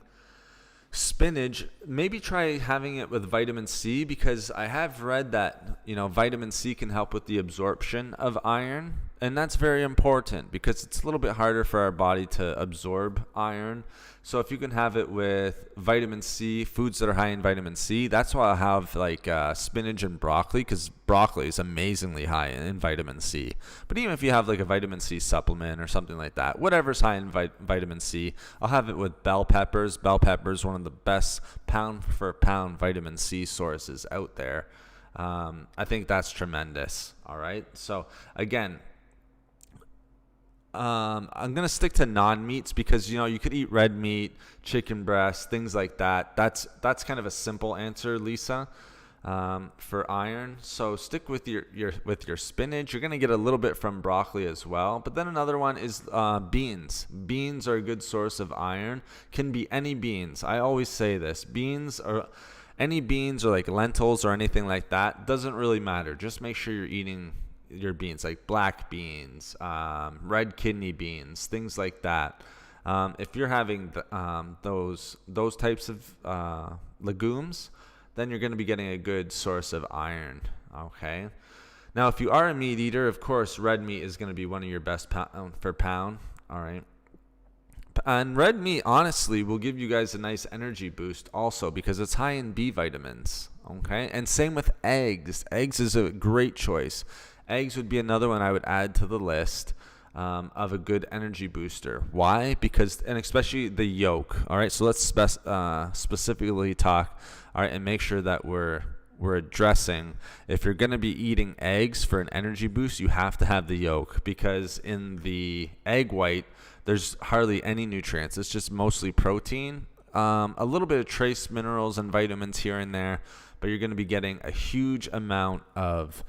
spinach, maybe try having it with vitamin C, because I have read that, vitamin C can help with the absorption of iron. And that's very important because it's a little bit harder for our body to absorb iron. So if you can have it with vitamin C, foods that are high in vitamin C, that's why I have like spinach and broccoli, because broccoli is amazingly high in vitamin C. But even if you have like a vitamin C supplement or something like that, whatever's high in vitamin C, I'll have it with bell peppers. Bell peppers, one of the best pound for pound vitamin C sources out there. I think that's tremendous. All right. So again, I'm going to stick to non-meats because, you could eat red meat, chicken breast, things like that. That's kind of a simple answer, Lisa, for iron. So stick with your spinach. You're going to get a little bit from broccoli as well. But then another one is beans. Beans are a good source of iron. Can be any beans. I always say this. Any beans or like lentils or anything like that, doesn't really matter. Just make sure you're eating your beans, like black beans, red kidney beans, things like that. If you're having those types of legumes, then you're going to be getting a good source of iron. Okay. Now, if you are a meat eater, of course, red meat is going to be one of your best per pound. All right. And red meat, honestly, will give you guys a nice energy boost also because it's high in B vitamins. Okay. And same with eggs. Eggs is a great choice. Eggs would be another one I would add to the list of a good energy booster. Why? Because, and especially the yolk. All right, so let's specifically talk. All right, and make sure that we're addressing. If you're going to be eating eggs for an energy boost, you have to have the yolk because in the egg white, there's hardly any nutrients. It's just mostly protein, a little bit of trace minerals and vitamins here and there, but you're going to be getting a huge amount of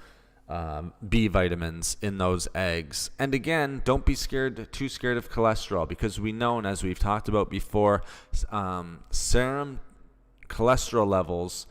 B vitamins in those eggs. And again, don't be too scared of cholesterol because we know, and as we've talked about before, serum cholesterol levels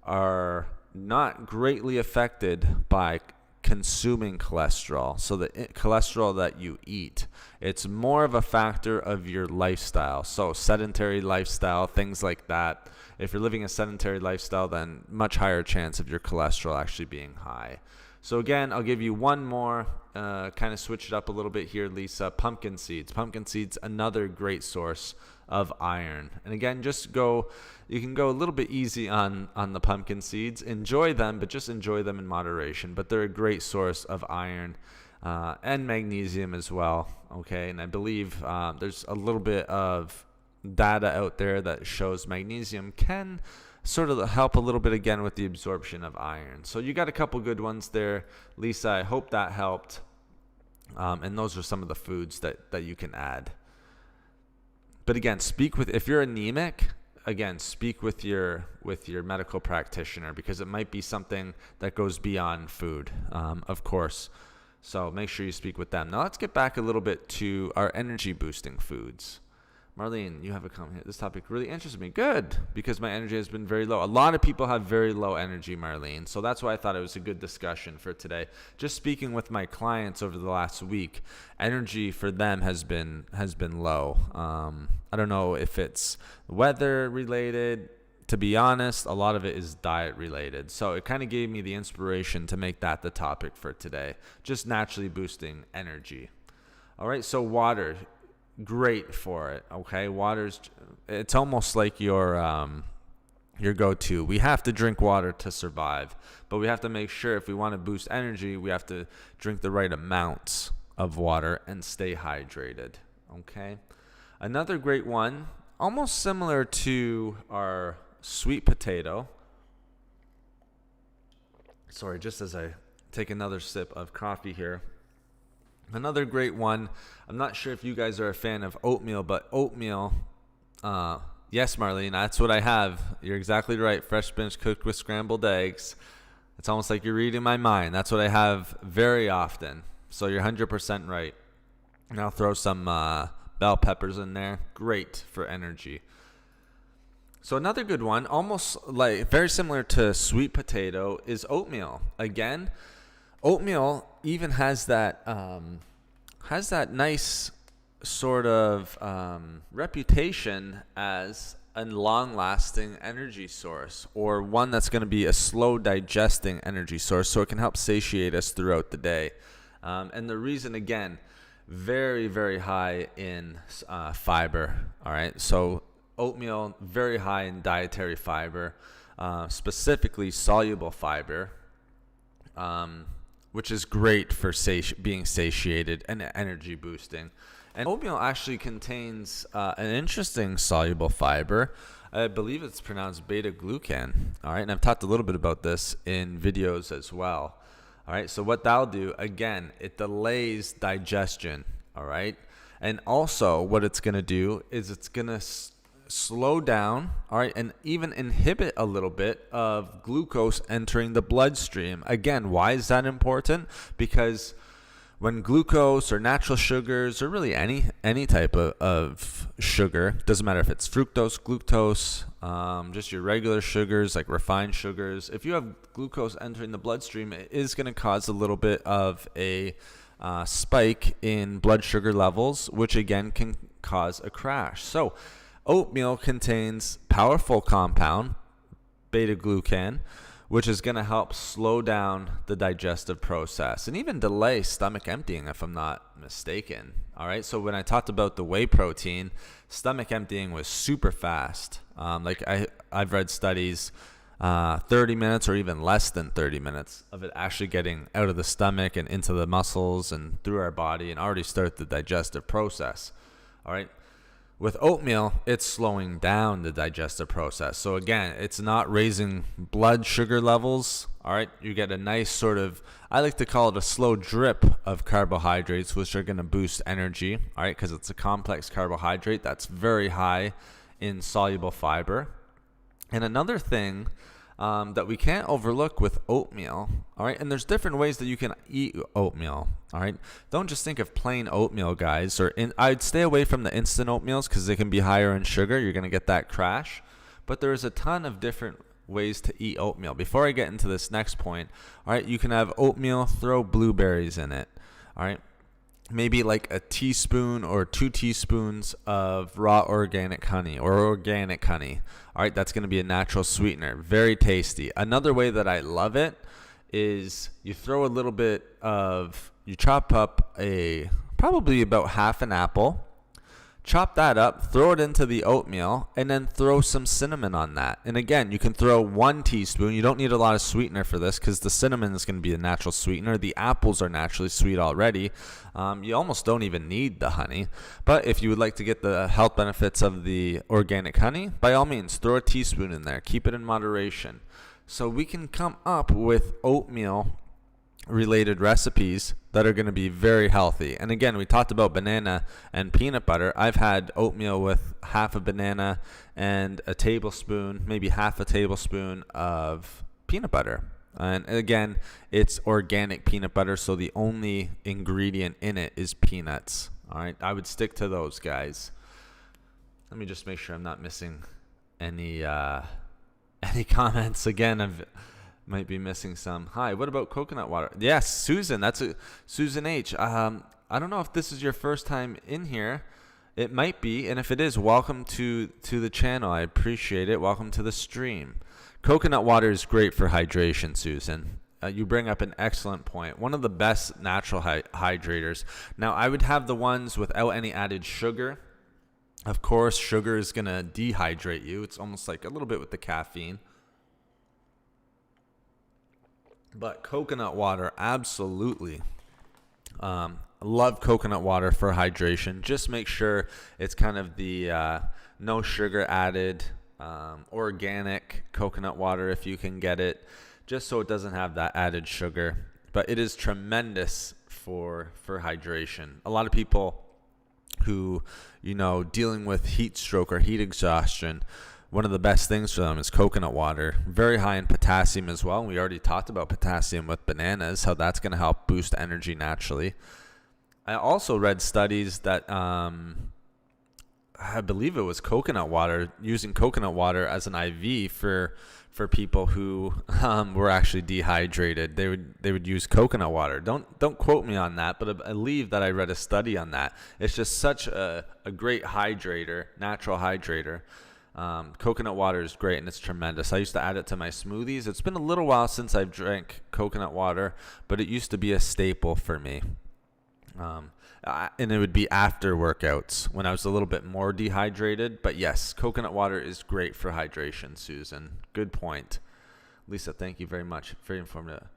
are not greatly affected by consuming cholesterol. So the cholesterol that you eat, it's more of a factor of your lifestyle. So sedentary lifestyle, things like that. If you're living a sedentary lifestyle, then much higher chance of your cholesterol actually being high. So again, Can give you one more, kind of switch it up a little bit here, Lisa. Pumpkin seeds. Pumpkin seeds, another great source of iron. And again, you can go a little bit easy on the pumpkin seeds. Enjoy them, but just enjoy them in moderation. But they're a great source of iron and magnesium as well. Okay, and I believe there's a little bit of data out there that shows magnesium can sort of help a little bit again with the absorption of iron. So you got a couple good ones there, Lisa. I hope that helped. And those are some of the foods that you can add. But again, if you're anemic, again, speak with your medical practitioner because it might be something that goes beyond food, of course. So make sure you speak with them. Now let's get back a little bit to our energy boosting foods. Marlene, you have a comment here. This topic really interests me. Good, because my energy has been very low. A lot of people have very low energy, Marlene. So that's why I thought it was a good discussion for today. Just speaking with my clients over the last week, energy for them has been low. I don't know if it's weather related. To be honest, a lot of it is diet related. So it kind of gave me the inspiration to make that the topic for today. Just naturally boosting energy. All right, so water. Great for it. Okay, it's almost like your go-to. We have to drink water to survive, but we have to make sure if we want to boost energy, we have to drink the right amounts of water and stay hydrated. Okay, another great one, almost similar to our sweet potato. Sorry, just as I take another sip of coffee here. Another great one, I'm not sure if you guys are a fan of oatmeal, but oatmeal, yes, Marlene, that's what I have. You're exactly right. Fresh spinach cooked with scrambled eggs. It's almost like you're reading my mind. That's what I have very often. So you're 100% right. And I'll throw some bell peppers in there. Great for energy. So another good one, almost like very similar to sweet potato, is oatmeal. Again, oatmeal even has that nice sort of reputation as a long-lasting energy source, or one that's going to be a slow digesting energy source, so it can help satiate us throughout the day. And the reason, again, very, very high in fiber. All right. So oatmeal, very high in dietary fiber, specifically soluble fiber, which is great for being satiated and energy boosting. And oatmeal actually contains an interesting soluble fiber. I believe it's pronounced beta-glucan. All right. And I've talked a little bit about this in videos as well. All right, so what that'll do, again, it delays digestion, all right? And also what it's going to do is it's going to slow down, all right, and even inhibit a little bit of glucose entering the bloodstream. Again, why is that important? Because when glucose or natural sugars or really any type of sugar, doesn't matter if it's fructose, glucose, just your regular sugars like refined sugars, if you have glucose entering the bloodstream, it is going to cause a little bit of a spike in blood sugar levels, which again can cause a crash. So oatmeal contains powerful compound, beta-glucan, which is going to help slow down the digestive process and even delay stomach emptying, if I'm not mistaken. All right. So when I talked about the whey protein, stomach emptying was super fast. I've read studies, 30 minutes or even less than 30 minutes of it actually getting out of the stomach and into the muscles and through our body and already start the digestive process. All right. With oatmeal, it's slowing down the digestive process. So again, it's not raising blood sugar levels. All right, you get a nice sort of, I like to call it a slow drip of carbohydrates, which are going to boost energy. All right, because it's a complex carbohydrate that's very high in soluble fiber. And another thing that we can't overlook with oatmeal, all right, and there's different ways that you can eat oatmeal, all right? Don't just think of plain oatmeal, guys. I'd stay away from the instant oatmeals because they can be higher in sugar. You're going to get that crash. But there's a ton of different ways to eat oatmeal. Before I get into this next point, all right, you can have oatmeal, throw blueberries in it, all right? Maybe like a teaspoon or 2 teaspoons of raw organic honey or organic honey. All right, that's going to be a natural sweetener. Very tasty. Another way that I love it is you throw a little bit of, you chop up probably about half an apple, chop that up, throw it into the oatmeal, and then throw some cinnamon on that. And again, you can throw 1 teaspoon. You don't need a lot of sweetener for this because the cinnamon is going to be a natural sweetener. The apples are naturally sweet already. You almost don't even need the honey. But if you would like to get the health benefits of the organic honey, by all means, throw a teaspoon in there. Keep it in moderation. So we can come up with oatmeal related recipes that are going to be very healthy. And again, we talked about banana and peanut butter. I've had oatmeal with half a banana and a tablespoon, maybe half a tablespoon of peanut butter. And again, it's organic peanut butter, so the only ingredient in it is peanuts. All right, I would stick to those, guys. Let me just make sure I'm not missing any comments. Again, might be missing some. Hi, what about coconut water? Yes, Susan. Susan H. I don't know if this is your first time in here. It might be, and if it is, welcome to the channel. I appreciate it. Welcome to the stream. Coconut water is great for hydration, Susan. You bring up an excellent point. One of the best natural hydrators. Now, I would have the ones without any added sugar. Of course, sugar is going to dehydrate you. It's almost like a little bit with the caffeine. But coconut water, absolutely. Love coconut water for hydration. Just make sure it's kind of the no sugar added, organic coconut water if you can get it, just so it doesn't have that added sugar. But it is tremendous for hydration. A lot of people who, dealing with heat stroke or heat exhaustion, one of the best things for them is coconut water. Very high in potassium as well. We already talked about potassium with bananas, how that's going to help boost energy naturally. I also read studies that I believe it was coconut water, using coconut water as an IV for people who were actually dehydrated. They would use coconut water. Don't quote me on that, but I believe that I read a study on that. It's just such a great hydrator, natural hydrator. Coconut water is great and it's tremendous. I used to add it to my smoothies. It's been a little while since I've drank coconut water, but it used to be a staple for me. And it would be after workouts when I was a little bit more dehydrated. But yes, coconut water is great for hydration, Susan. Good point. Lisa, thank you very much. Very informative.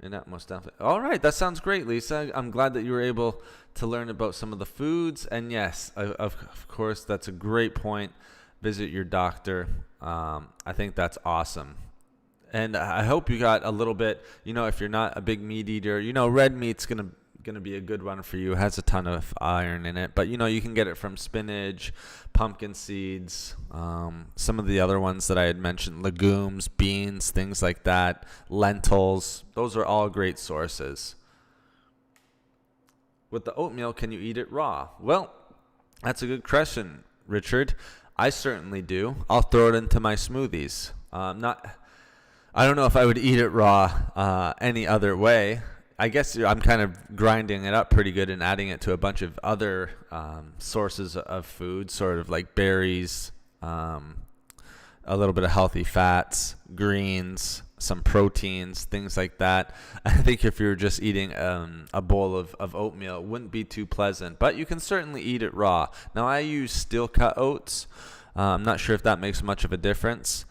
And that most definitely. All right, that sounds great, Lisa. I'm glad that you were able to learn about some of the foods. And yes, of course, that's a great point. Visit your doctor. I think that's awesome. And I hope you got a little bit, if you're not a big meat eater, red meat's going to be a good one for you. It has a ton of iron in it, but you can get it from spinach, pumpkin seeds, some of the other ones that I had mentioned, legumes, beans, things like that, lentils. Those are all great sources. With the oatmeal, can you eat it raw? Well, that's a good question, Richard. I certainly do. I'll throw it into my smoothies. I don't know if I would eat it raw any other way. I guess I'm kind of grinding it up pretty good and adding it to a bunch of other sources of food, sort of like berries, a little bit of healthy fats, greens, some proteins, things like that. I think if you're just eating a bowl of oatmeal, it wouldn't be too pleasant, but you can certainly eat it raw. Now, I use steel-cut oats. I'm not sure if that makes much of a difference.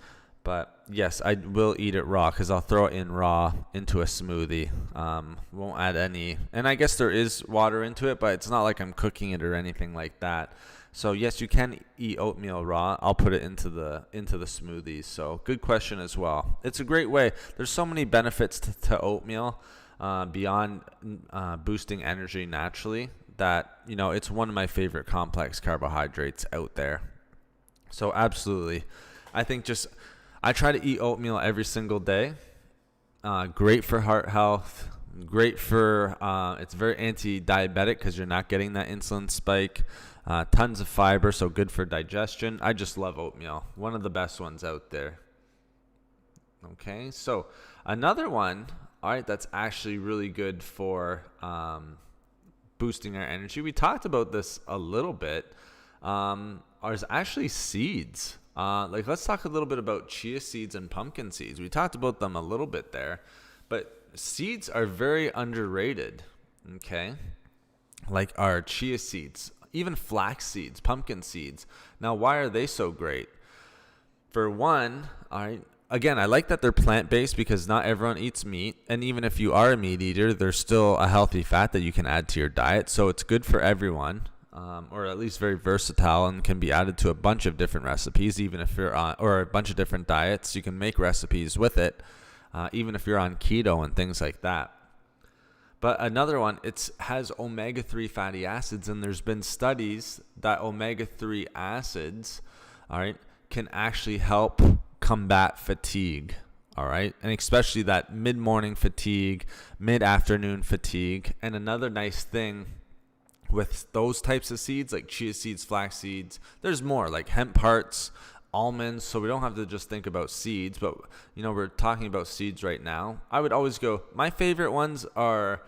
But yes, I will eat it raw because I'll throw it in raw into a smoothie. Won't add any. And I guess there is water into it, but it's not like I'm cooking it or anything like that. So yes, you can eat oatmeal raw. I'll put it into the smoothies. So good question as well. It's a great way. There's so many benefits to oatmeal beyond boosting energy naturally that, it's one of my favorite complex carbohydrates out there. So absolutely. I think I try to eat oatmeal every single day. Great for heart health. Great for, it's very anti-diabetic because you're not getting that insulin spike. Tons of fiber, so good for digestion. I just love oatmeal. One of the best ones out there. Okay, so another one, all right, that's actually really good for boosting our energy. We talked about this a little bit. Is actually seeds. Let's talk a little bit about chia seeds and pumpkin seeds. We talked about them a little bit there, but seeds are very underrated, okay? Like our chia seeds, even flax seeds, pumpkin seeds. Now, why are they so great? For one, again, I like that they're plant-based because not everyone eats meat, and even if you are a meat eater, there's still a healthy fat that you can add to your diet, so it's good for everyone. Or at least very versatile and can be added to a bunch of different recipes, even if you're on, or a bunch of different diets. You can make recipes with it, even if you're on keto and things like that. But another one, it has omega-3 fatty acids, and there's been studies that omega-3 acids, all right, can actually help combat fatigue, all right, and especially that mid-morning fatigue, mid-afternoon fatigue. And another nice thing with those types of seeds, like chia seeds, flax seeds, there's more, like hemp hearts, almonds. So we don't have to just think about seeds, but we're talking about seeds right now. I would always go, my favorite ones are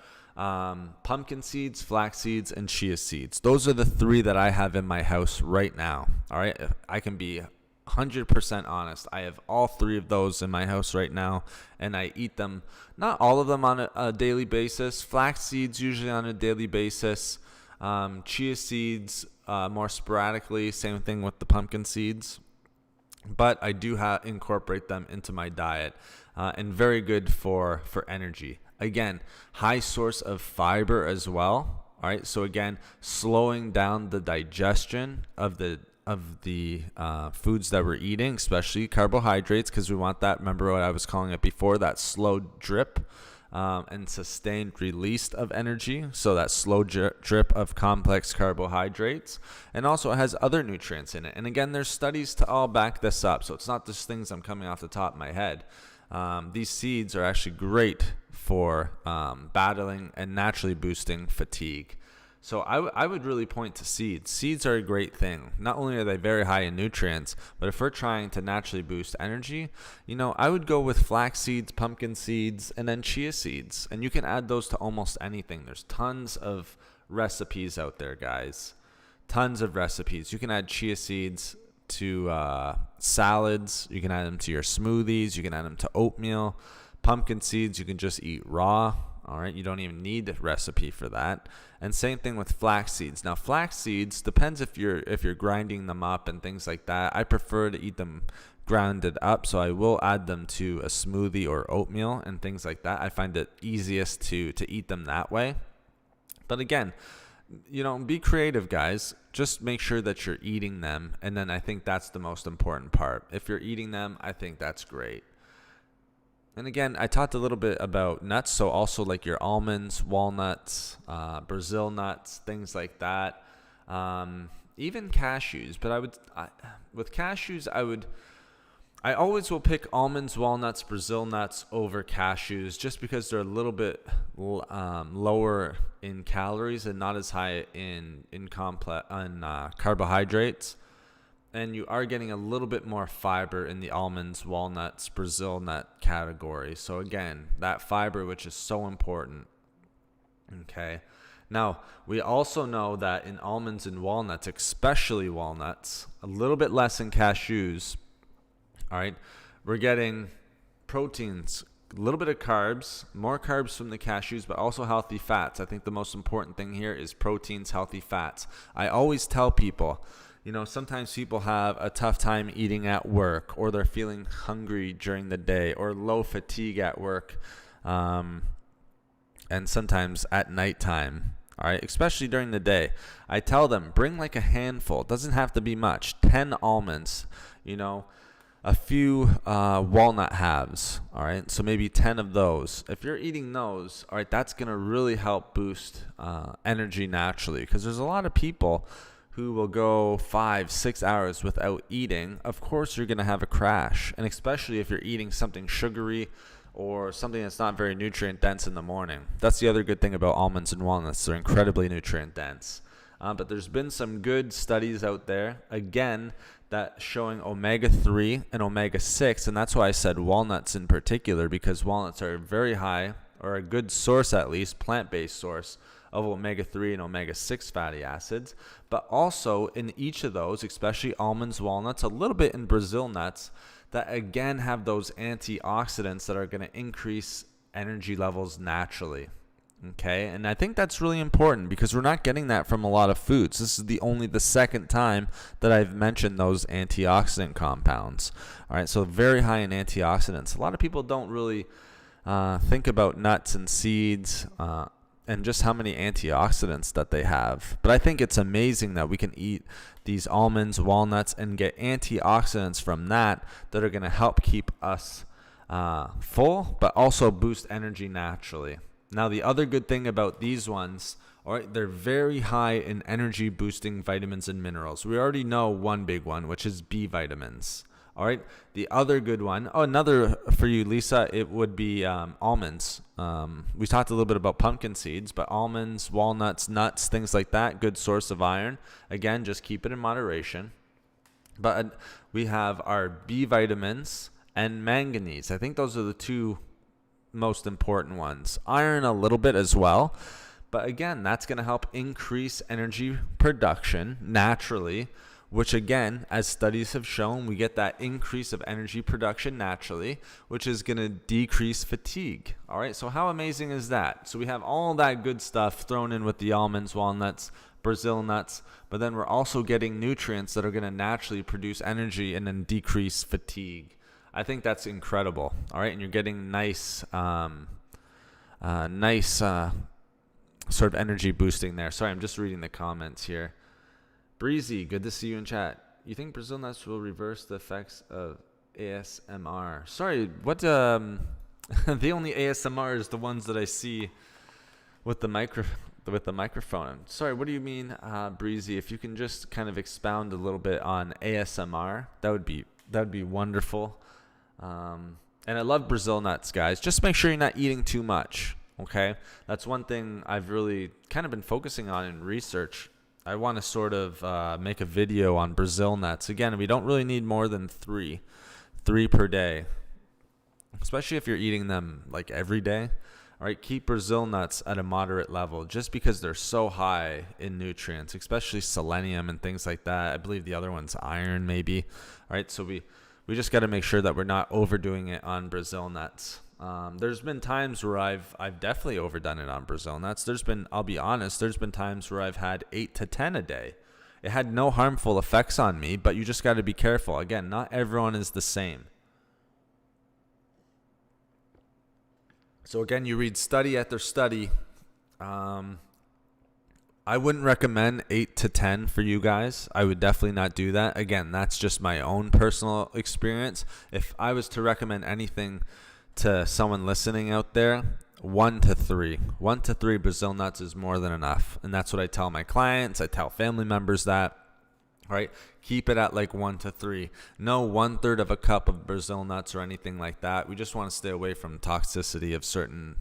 pumpkin seeds, flax seeds, and chia seeds. Those are the three that I have in my house right now. All right, I can be 100% honest. I have all three of those in my house right now, and I eat them, not all of them on a daily basis. Flax seeds usually on a daily basis. Chia seeds more sporadically, same thing with the pumpkin seeds, but I do incorporate them into my diet, and very good for energy. Again, high source of fiber as well. All right, so again, slowing down the digestion of the foods that we're eating, especially carbohydrates, because we want that, remember what I was calling it before, that slow drip and sustained release of energy. So that slow drip of complex carbohydrates, and also it has other nutrients in it. And again, there's studies to all back this up. So it's not just things I'm coming off the top of my head. These seeds are actually great for battling and naturally boosting fatigue. So I would really point to seeds. Seeds are a great thing. Not only are they very high in nutrients, but if we're trying to naturally boost energy, I would go with flax seeds, pumpkin seeds, and then chia seeds. And you can add those to almost anything. There's tons of recipes out there, guys. Tons of recipes. You can add chia seeds to salads. You can add them to your smoothies. You can add them to oatmeal. Pumpkin seeds, you can just eat raw. All right, you don't even need a recipe for that. And same thing with flax seeds. Now, flax seeds depends if you're grinding them up and things like that. I prefer to eat them grounded up, so I will add them to a smoothie or oatmeal and things like that. I find it easiest to eat them that way. But again, be creative, guys. Just make sure that you're eating them, and then I think that's the most important part. If you're eating them, I think that's great. And again, I talked a little bit about nuts, so also like your almonds, walnuts, Brazil nuts, things like that, even cashews. But with cashews, I always will pick almonds, walnuts, Brazil nuts over cashews, just because they're a little bit lower in calories and not as high in carbohydrates. And you are getting a little bit more fiber in the almonds, walnuts, Brazil nut category. So again, that fiber, which is so important. Okay. Now, we also know that in almonds and walnuts, especially walnuts, a little bit less in cashews. All right. We're getting proteins, a little bit of carbs, more carbs from the cashews, but also healthy fats. I think the most important thing here is proteins, healthy fats. I always tell people, sometimes people have a tough time eating at work, or they're feeling hungry during the day, or low fatigue at work, and sometimes at nighttime. All right, especially during the day. I tell them, bring like a handful. It doesn't have to be much. 10 almonds, a few walnut halves. All right, so maybe 10 of those. If you're eating those, all right, that's going to really help boost energy naturally, because there's a lot of people who will go 5-6 hours without eating. Of course, you're going to have a crash, and especially if you're eating something sugary or something that's not very nutrient dense in the morning. That's the other good thing about almonds and walnuts. They're incredibly nutrient dense. But there's been some good studies out there, again, that showing omega-3 and omega-6, and that's why I said walnuts in particular, because walnuts are very high, or a good source at least, plant-based source of omega-3 and omega-6 fatty acids, but also in each of those, especially almonds, walnuts, a little bit in Brazil nuts, that again have those antioxidants that are going to increase energy levels naturally. Okay, and I think that's really important, because we're not getting that from a lot of foods. This is only the second time that I've mentioned those antioxidant compounds. All right, so very high in antioxidants. A lot of people don't really think about nuts and seeds and just how many antioxidants that they have. But I think it's amazing that we can eat these almonds, walnuts, and get antioxidants from that are going to help keep us full, but also boost energy naturally. Now, the other good thing about these ones, all right, they're very high in energy boosting vitamins and minerals. We already know one big one, which is B vitamins. All right, the other good one, another for you, Lisa, it would be almonds. We talked a little bit about pumpkin seeds, but almonds, walnuts, nuts, things like that, good source of iron. Again, just keep it in moderation. But we have our B vitamins and manganese. I think those are the two most important ones. Iron a little bit as well. But again, that's going to help increase energy production naturally, which again, as studies have shown, we get that increase of energy production naturally, which is going to decrease fatigue. All right, so how amazing is that? So we have all that good stuff thrown in with the almonds, walnuts, Brazil nuts, but then we're also getting nutrients that are going to naturally produce energy and then decrease fatigue. I think that's incredible. All right, and you're getting nice sort of energy boosting there. Sorry, I'm just reading the comments here. Breezy, good to see you in chat. You think Brazil nuts will reverse the effects of ASMR? Sorry, what? The only ASMR is the ones that I see with the microphone. Sorry, what do you mean, Breezy? If you can just kind of expound a little bit on ASMR, that would be wonderful. And I love Brazil nuts, guys. Just make sure you're not eating too much. Okay, that's one thing I've really kind of been focusing on in research. I want to sort of make a video on Brazil nuts. Again, we don't really need more than three per day, especially if you're eating them like every day. All right, keep Brazil nuts at a moderate level just because they're so high in nutrients, especially selenium and things like that. I believe the other one's iron maybe. All right, so we just got to make sure that we're not overdoing it on Brazil nuts. There's been times where I've definitely overdone it on Brazil nuts. I'll be honest, there's been times where I've had 8 to 10 a day. It had no harmful effects on me, but you just got to be careful. Again, not everyone is the same. So again, you read study after study. I wouldn't recommend 8 to 10 for you guys. I would definitely not do that. Again, that's just my own personal experience. If I was to recommend anything to someone listening out there, 1 to 3. 1 to 3 Brazil nuts is more than enough. And that's what I tell my clients. I tell family members that. Right? Keep it at like 1 to 3. No 1/3 of a cup of Brazil nuts or anything like that. We just want to stay away from toxicity of certain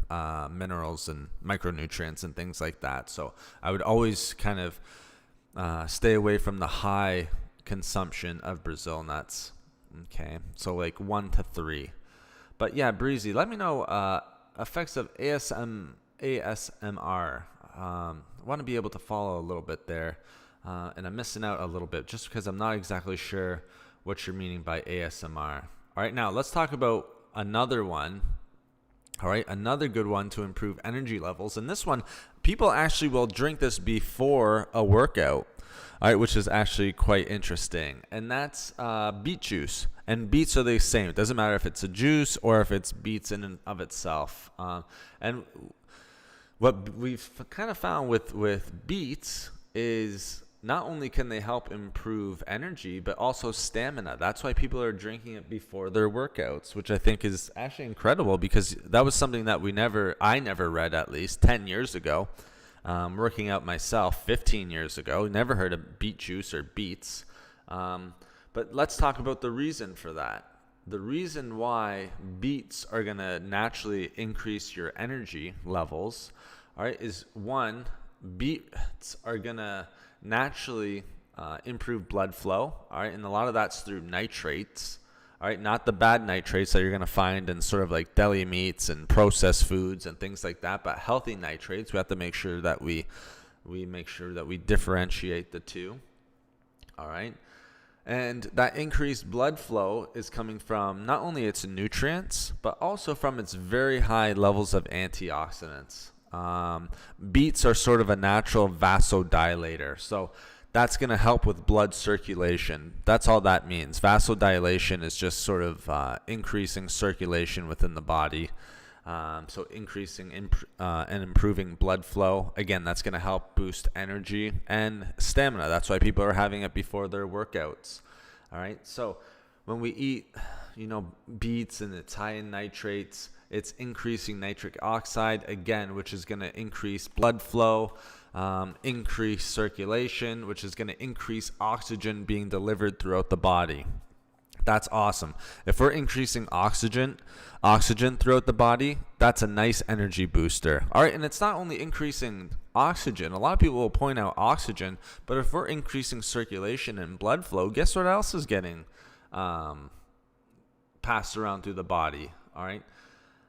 minerals and micronutrients and things like that. So I would always kind of stay away from the high consumption of Brazil nuts. Okay, so like 1 to 3. But yeah, Breezy, let me know effects of ASMR. I want to be able to follow a little bit there. And I'm missing out a little bit just because I'm not exactly sure what you're meaning by ASMR. All right, now let's talk about another one. All right, another good one to improve energy levels. And this one, people actually will drink this before a workout. All right, which is actually quite interesting. And that's beet juice. And beets are the same. It doesn't matter if it's a juice or if it's beets in and of itself. And what we've kind of found with beets is not only can they help improve energy, but also stamina. That's why people are drinking it before their workouts, which I think is actually incredible because that was something that I never read at least 10 years ago. Working out myself 15 years ago, never heard of beet juice or beets. But let's talk about the reason for that. The reason why beets are going to naturally increase your energy levels, all right, is one, beets are going to naturally improve blood flow, all right, and a lot of that's through nitrates, all right, not the bad nitrates that you're going to find in sort of like deli meats and processed foods and things like that, but healthy nitrates. We have to make sure that we differentiate the two, all right. And that increased blood flow is coming from not only its nutrients, but also from its very high levels of antioxidants. Beets are sort of a natural vasodilator. So that's going to help with blood circulation. That's all that means. Vasodilation is just sort of increasing circulation within the body. So increasing and improving blood flow. Again, that's going to help boost energy and stamina. That's why people are having it before their workouts. All right. So when we eat, beets and it's high in nitrates, it's increasing nitric oxide, again, which is going to increase blood flow, increase circulation, which is going to increase oxygen being delivered throughout the body. That's awesome. If we're increasing oxygen throughout the body, that's a nice energy booster. All right, and it's not only increasing oxygen. A lot of people will point out oxygen, but if we're increasing circulation and blood flow, guess what else is getting passed around through the body, all right,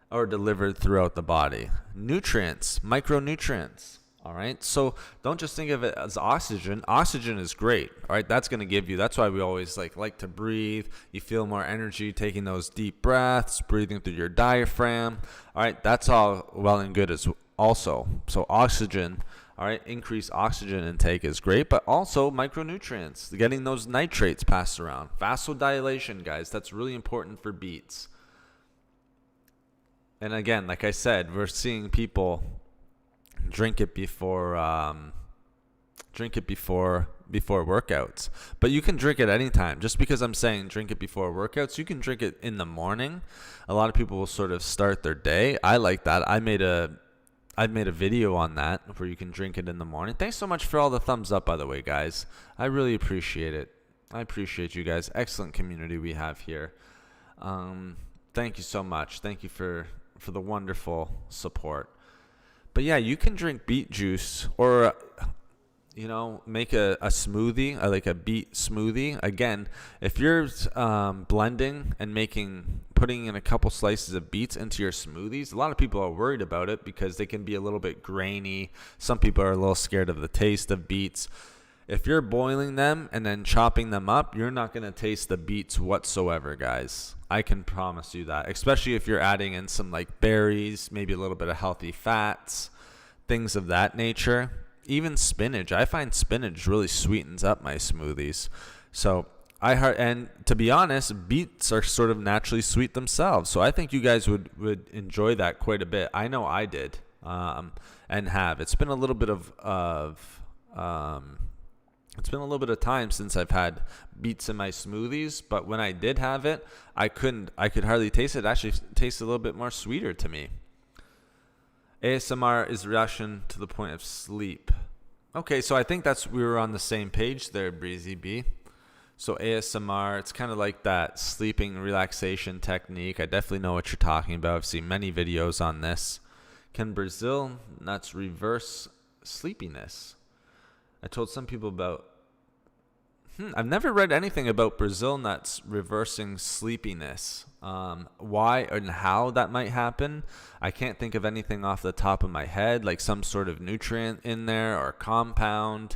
or delivered throughout the body? Nutrients, micronutrients. All right, so don't just think of it as oxygen. Oxygen is great. All right, that's going to give you, that's why we always like to breathe. You feel more energy taking those deep breaths, breathing through your diaphragm. All right, that's all well and good as also. So oxygen, all right, increased oxygen intake is great, but also micronutrients, getting those nitrates passed around. Vasodilation, guys, that's really important for beets. And again, like I said, we're seeing people drink it before workouts, but you can drink it anytime. Just because I'm saying drink it before workouts, you can drink it in the morning. A lot of people will sort of start their day. I like that. I made a video on that where you can drink it in the morning. Thanks so much for all the thumbs up, by the way, guys. I really appreciate it. I appreciate you guys. Excellent community we have here. Thank you so much. Thank you for the wonderful support. But yeah, you can drink beet juice, or make a smoothie, like a beet smoothie. Again, if you're blending and putting in a couple slices of beets into your smoothies, a lot of people are worried about it because they can be a little bit grainy. Some people are a little scared of the taste of beets. If you're boiling them and then chopping them up, you're not going to taste the beets whatsoever, guys. I can promise you that, especially if you're adding in some like berries, maybe a little bit of healthy fats, things of that nature. Even spinach. I find spinach really sweetens up my smoothies. So and to be honest, beets are sort of naturally sweet themselves. So I think you guys would enjoy that quite a bit. I know I did, and have. It's been a little bit it's been a little bit of time since I've had beets in my smoothies, but when I did have it, I could hardly taste it. It actually tasted a little bit more sweeter to me. ASMR is reaction to the point of sleep. Okay, so I think we were on the same page there, Breezy B. So ASMR, it's kind of like that sleeping relaxation technique. I definitely know what you're talking about. I've seen many videos on this. Can Brazil nuts reverse sleepiness? I told some people about... I've never read anything about Brazil nuts reversing sleepiness. Why and how that might happen, I can't think of anything off the top of my head, like some sort of nutrient in there or compound.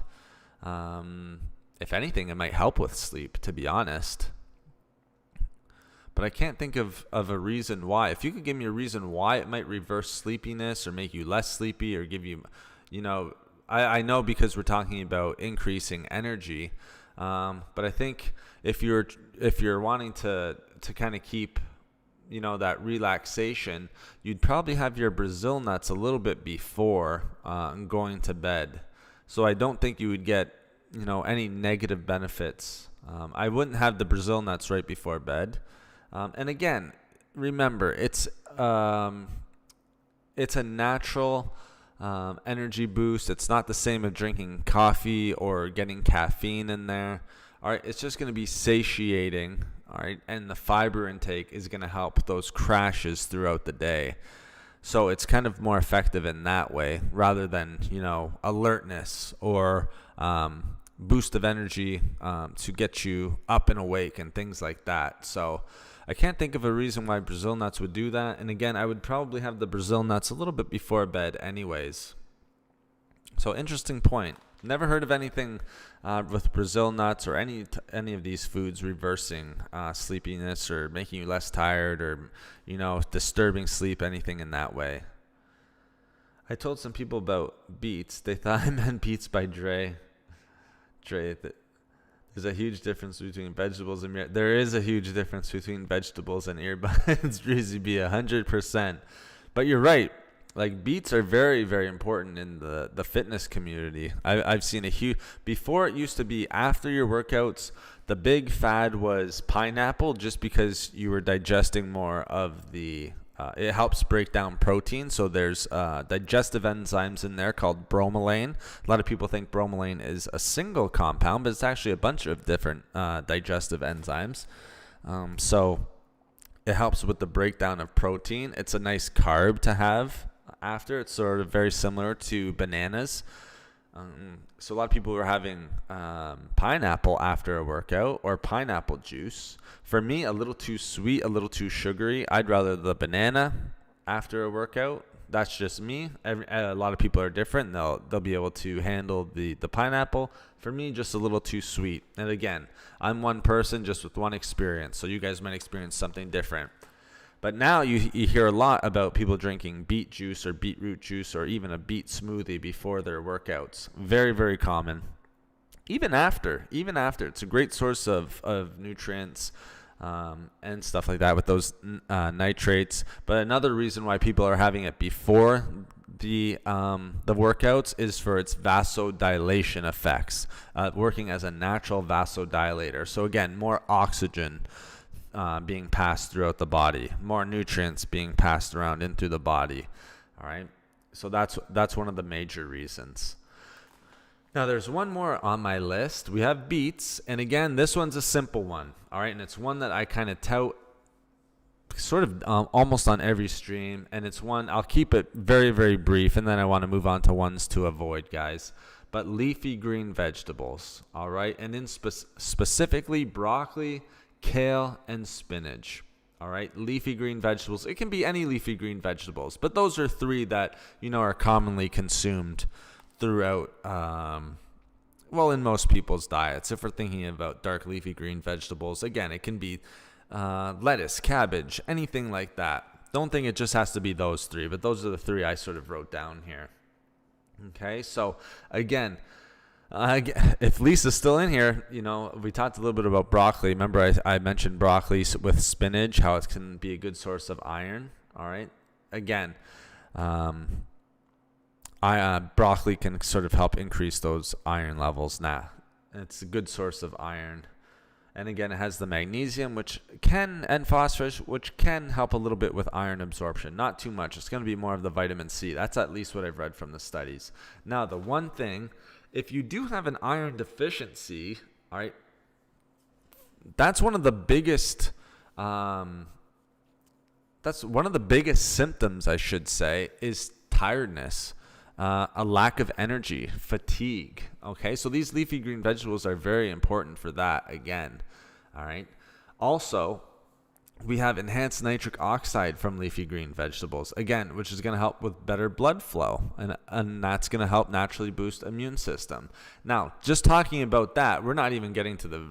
If anything, it might help with sleep, to be honest. But I can't think of a reason why. If you could give me a reason why it might reverse sleepiness or make you less sleepy or give you, I know because we're talking about increasing energy. But I think if you're wanting to kind of keep, that relaxation, you'd probably have your Brazil nuts a little bit before going to bed. So I don't think you would get, any negative benefits. I wouldn't have the Brazil nuts right before bed. And again, remember, it's a natural energy boost. It's not the same as drinking coffee or getting caffeine in there. All right, it's just going to be satiating. All right, and the fiber intake is going to help those crashes throughout the day. So it's kind of more effective in that way rather than, alertness or boost of energy to get you up and awake and things like that. So I can't think of a reason why Brazil nuts would do that. And again, I would probably have the Brazil nuts a little bit before bed anyways. So interesting point. Never heard of anything with Brazil nuts or any of these foods reversing sleepiness or making you less tired or, disturbing sleep, anything in that way. I told some people about Beets. They thought I meant Beats by Dre. There's a huge difference between vegetables and there is a huge difference between vegetables and earbuds. Breezy B, 100%. But you're right. Like, beets are very, very important in the fitness community. I've seen a huge... Before, it used to be after your workouts, the big fad was pineapple, just because you were digesting more of the... it helps break down protein, so there's digestive enzymes in there called bromelain. A lot of people think bromelain is a single compound, but it's actually a bunch of different digestive enzymes. So it helps with the breakdown of protein. It's a nice carb to have after. It's sort of very similar to bananas. So a lot of people were having pineapple after a workout or pineapple juice. For me, a little too sweet, a little too sugary. I'd rather the banana after a workout. That's just me. A lot of people are different. They'll be able to handle the pineapple. For me, just a little too sweet. And again, I'm one person just with one experience, so you guys might experience something different. But now you hear a lot about people drinking beet juice or beetroot juice or even a beet smoothie before their workouts. Very, very common. Even after. It's a great source of nutrients and stuff like that with those nitrates. But another reason why people are having it before the workouts is for its vasodilation effects, working as a natural vasodilator. So again, more oxygen being passed throughout the body, more nutrients being passed around into the body. All right, so that's one of the major reasons. Now there's one more on my list. We have beets, and again, this one's a simple one. All right, and it's one that I kind of tout sort of almost on every stream, and it's one I'll keep it very, very brief, and then I want to move on to ones to avoid, guys. but leafy green vegetables, all right? And in specifically broccoli, kale, and spinach. All right, leafy green vegetables. It can be any leafy green vegetables, but those are three that, are commonly consumed throughout, in most people's diets. If we're thinking about dark leafy green vegetables, again, it can be lettuce, cabbage, anything like that. Don't think it just has to be those three, but those are the three I sort of wrote down here. Okay, so again, if Lisa's still in here, we talked a little bit about broccoli. Remember, I mentioned broccoli with spinach, how it can be a good source of iron. All right. Again, broccoli can sort of help increase those iron levels. It's a good source of iron. And again, it has the magnesium, and phosphorus, which can help a little bit with iron absorption. Not too much. It's going to be more of the vitamin C. That's at least what I've read from the studies. Now, the one thing, if you do have an iron deficiency, all right, that's one of the biggest symptoms, I should say, is tiredness, a lack of energy, fatigue. Okay, so these leafy green vegetables are very important for that again. All right. Also, we have enhanced nitric oxide from leafy green vegetables, again, which is going to help with better blood flow, and that's going to help naturally boost immune system. Now, just talking about that, we're not even getting to the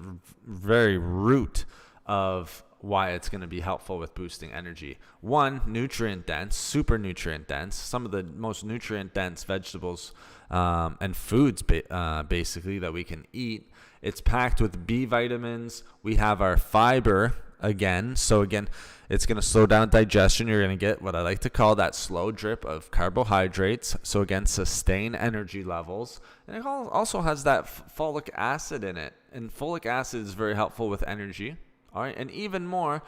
very root of why it's going to be helpful with boosting energy. One, nutrient dense, super nutrient dense, some of the most nutrient dense vegetables and foods basically that we can eat. It's packed with B vitamins. We have our fiber again. So again, it's going to slow down digestion. You're going to get what I like to call that slow drip of carbohydrates. So again, sustain energy levels. And it also has that folic acid in it. And folic acid is very helpful with energy. All right. And even more,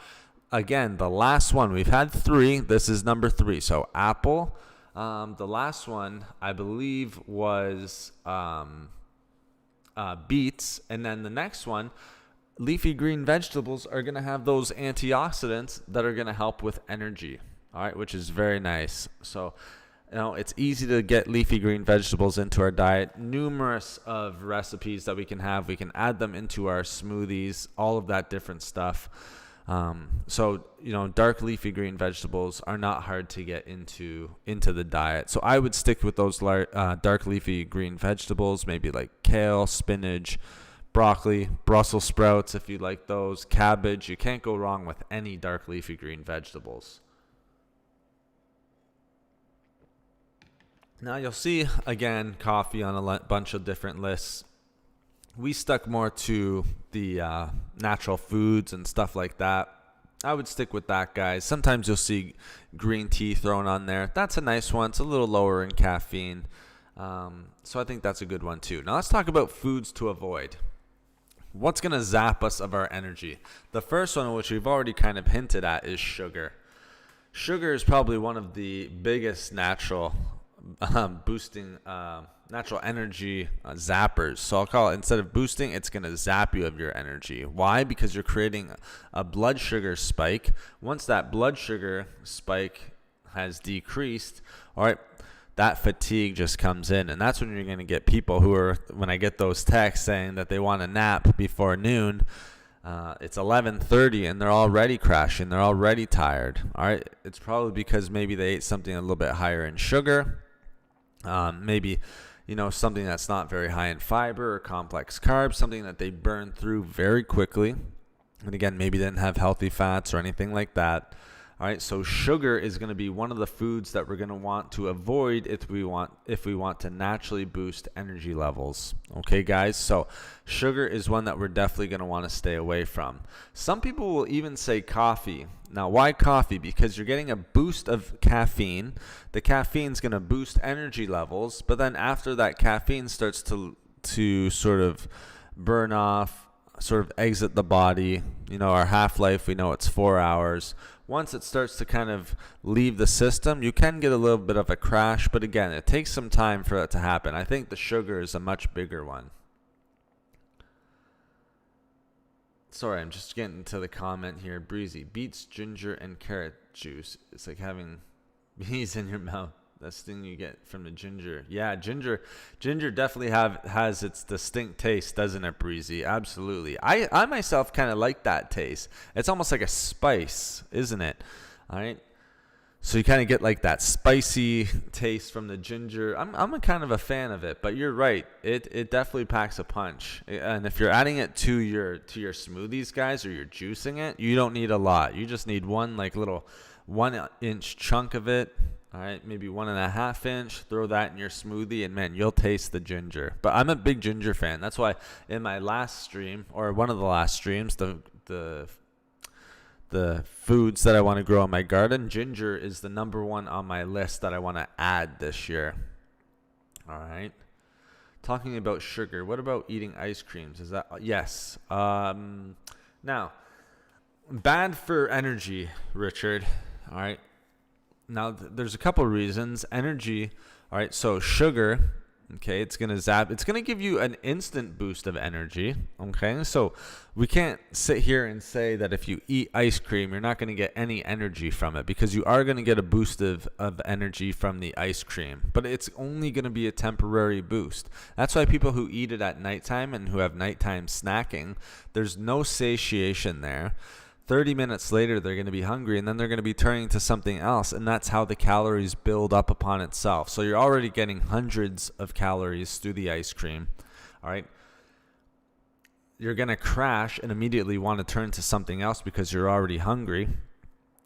again, the last one, we've had 3. This is number 3. So apple. The last one, I believe, was beets. And then the next one, leafy green vegetables, are going to have those antioxidants that are going to help with energy. All right, which is very nice. So, it's easy to get leafy green vegetables into our diet. Numerous of recipes that we can have. We can add them into our smoothies, all of that different stuff. So, dark leafy green vegetables are not hard to get into the diet. So I would stick with those dark leafy green vegetables, maybe like kale, spinach, broccoli, Brussels sprouts, if you like those, cabbage. You can't go wrong with any dark leafy green vegetables. Now you'll see, again, coffee on a bunch of different lists. We stuck more to the natural foods and stuff like that. I would stick with that, guys. Sometimes you'll see green tea thrown on there. That's a nice one. It's a little lower in caffeine. So I think that's a good one too. Now let's talk about foods to avoid. What's going to zap us of our energy? The first one, which we've already kind of hinted at, is sugar. Sugar is probably one of the biggest natural boosting natural energy zappers. So I'll call it, instead of boosting, it's going to zap you of your energy. Why? Because you're creating a blood sugar spike. Once that blood sugar spike has decreased, all right, that fatigue just comes in. And that's when you're going to get people when I get those texts saying that they want a nap before noon, it's 11:30 and they're already crashing. They're already tired. All right. It's probably because maybe they ate something a little bit higher in sugar. Maybe, something that's not very high in fiber or complex carbs, something that they burn through very quickly. And again, maybe they didn't have healthy fats or anything like that. All right, so sugar is going to be one of the foods that we're going to want to avoid if we want to naturally boost energy levels. Okay, guys, so sugar is one that we're definitely going to want to stay away from. Some people will even say coffee. Now, why coffee? Because you're getting a boost of caffeine. The caffeine is going to boost energy levels, but then after that caffeine starts to sort of burn off, sort of exit the body, our half-life, we know it's 4 hours. Once it starts to kind of leave the system, you can get a little bit of a crash, but again, it takes some time for that to happen. I think the sugar is a much bigger one. Sorry, I'm just getting to the comment here. Breezy, beets, ginger, and carrot juice. It's like having bees in your mouth. This thing you get from the ginger. Yeah, ginger definitely has its distinct taste, doesn't it, Breezy? Absolutely. I myself kind of like that taste. It's almost like a spice, isn't it? All right. So you kind of get like that spicy taste from the ginger. I'm a kind of a fan of it, but you're right. It definitely packs a punch. And if you're adding it to your smoothies, guys, or you're juicing it, you don't need a lot. You just need one like little 1-inch chunk of it. All right, maybe 1.5 inch. Throw that in your smoothie, and man, you'll taste the ginger. But I'm a big ginger fan. That's why in my last stream, or one of the last streams, the foods that I want to grow in my garden, ginger is the number one on my list that I want to add this year. All right. Talking about sugar, what about eating ice creams? Is that yes? Now, bad for energy, Richard. All right. Now, there's a couple reasons. Energy. All right. So sugar. Okay, it's going to give you an instant boost of energy, okay? So we can't sit here and say that if you eat ice cream, you're not going to get any energy from it, because you are going to get a boost of energy from the ice cream, but it's only going to be a temporary boost. That's why people who eat it at nighttime and who have nighttime snacking, there's no satiation there. 30 minutes later, they're going to be hungry, and then they're going to be turning to something else, and that's how the calories build up upon itself. So you're already getting hundreds of calories through the ice cream, all right? You're going to crash and immediately want to turn to something else because you're already hungry.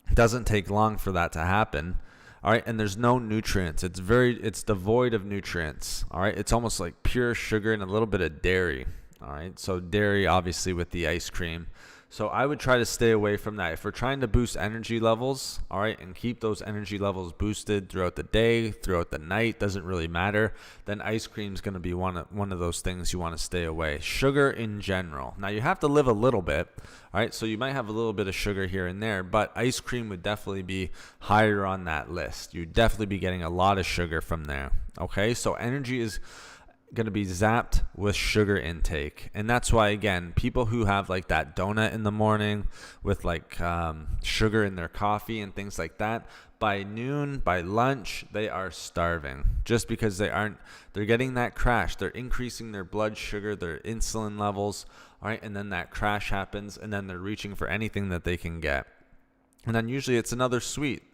It doesn't take long for that to happen, all right? And there's no nutrients. It's devoid of nutrients, all right? It's almost like pure sugar and a little bit of dairy, all right? So dairy, obviously, with the ice cream. So I would try to stay away from that. If we're trying to boost energy levels, all right, and keep those energy levels boosted throughout the day, throughout the night, doesn't really matter, then ice cream is going to be one of those things you want to stay away. Sugar in general. Now, you have to live a little bit, all right, so you might have a little bit of sugar here and there, but ice cream would definitely be higher on that list. You'd definitely be getting a lot of sugar from there, okay? So energy is going to be zapped with sugar intake, and that's why, again, people who have like that donut in the morning with like sugar in their coffee and things like that, by noon, by lunch, they are starving, just because they're getting that crash. They're increasing their blood sugar, their insulin levels, all right, and then that crash happens, and then they're reaching for anything that they can get, and then usually it's another sweet,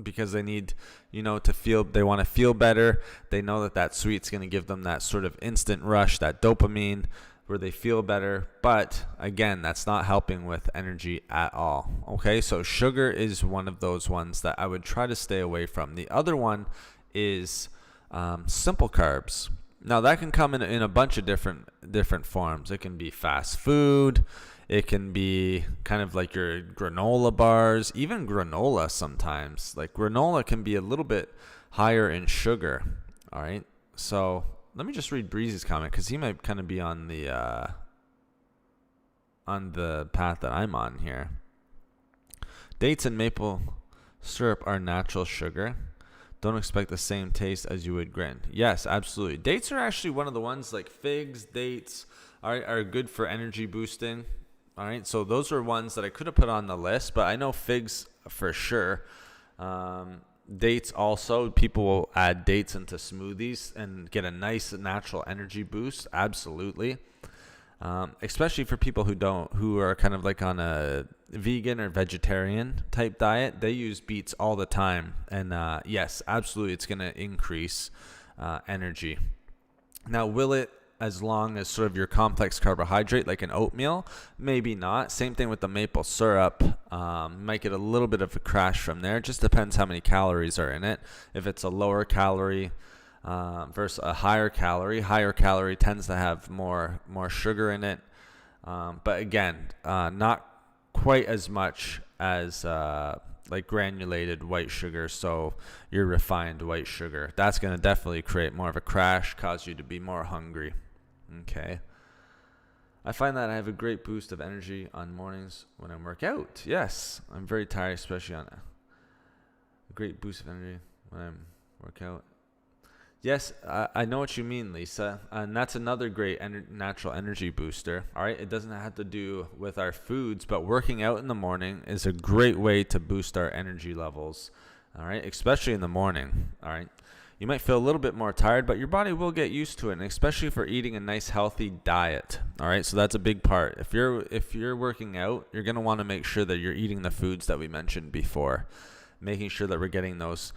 because they need, they want to feel better. They know that sweet's going to give them that sort of instant rush, that dopamine, where they feel better. But again, that's not helping with energy at all. Okay, so sugar is one of those ones that I would try to stay away from. The other one is simple carbs. Now, that can come in a bunch of different forms. It can be fast food. It can be kind of like your granola bars, even granola sometimes. Like granola can be a little bit higher in sugar, all right? So let me just read Breezy's comment, because he might kind of be on the path that I'm on here. Dates and maple syrup are natural sugar. Don't expect the same taste as you would grain. Yes, absolutely. Dates are actually one of the ones, like figs, dates, are good for energy boosting. All right, so those are ones that I could have put on the list, but I know figs for sure. Dates also, people will add dates into smoothies and get a nice natural energy boost. Absolutely. Especially for people who are kind of like on a vegan or vegetarian type diet, they use beets all the time. And yes, absolutely, it's going to increase energy. Now, will it, as long as sort of your complex carbohydrate, like an oatmeal? Maybe not. Same thing with the maple syrup. Might get a little bit of a crash from there. It just depends how many calories are in it. If it's a lower calorie versus a higher calorie tends to have more sugar in it. But again, not quite as much as like granulated white sugar, so your refined white sugar. That's going to definitely create more of a crash, cause you to be more hungry. Okay. I find that I have a great boost of energy on mornings when I work out. Yes, I'm very tired, especially on a great boost of energy when I work out. Yes, I know what you mean, Lisa. And that's another great natural energy booster. All right, it doesn't have to do with our foods, but working out in the morning is a great way to boost our energy levels. all right, especially in the morning, all right. You might feel a little bit more tired, but your body will get used to it, and especially for eating a nice healthy diet. All right, so that's a big part. If you're working out, you're going to want to make sure that you're eating the foods that we mentioned before, making sure that we're getting those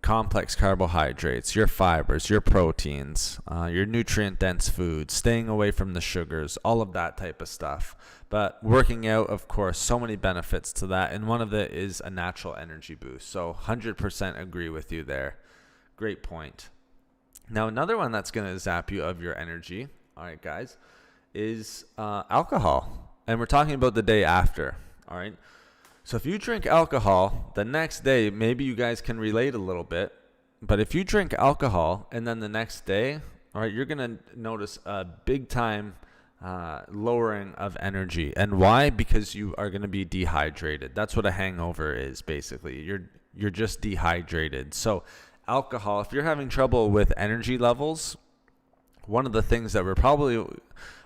complex carbohydrates, your fibers, your proteins, your nutrient-dense foods, staying away from the sugars, all of that type of stuff. But working out, of course, so many benefits to that, and one of it is a natural energy boost. So 100% agree with you there. Great point. Now, another one that's going to zap you of your energy, all right, guys, is alcohol. And we're talking about the day after, all right? So if you drink alcohol the next day, maybe you guys can relate a little bit, but if you drink alcohol and then the next day, all right, you're going to notice a big time lowering of energy. And why? Because you are going to be dehydrated. That's what a hangover is, basically. You're just dehydrated. So alcohol, if you're having trouble with energy levels, one of the things that we're probably,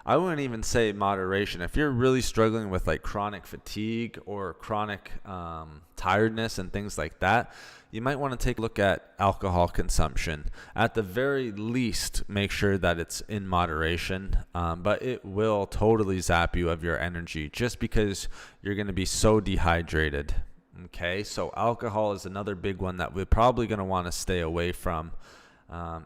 I wouldn't even say moderation. If you're really struggling with like chronic fatigue or chronic tiredness and things like that, you might want to take a look at alcohol consumption. At the very least, make sure that it's in moderation, but it will totally zap you of your energy just because you're going to be so dehydrated. Okay, so alcohol is another big one that we're probably going to want to stay away from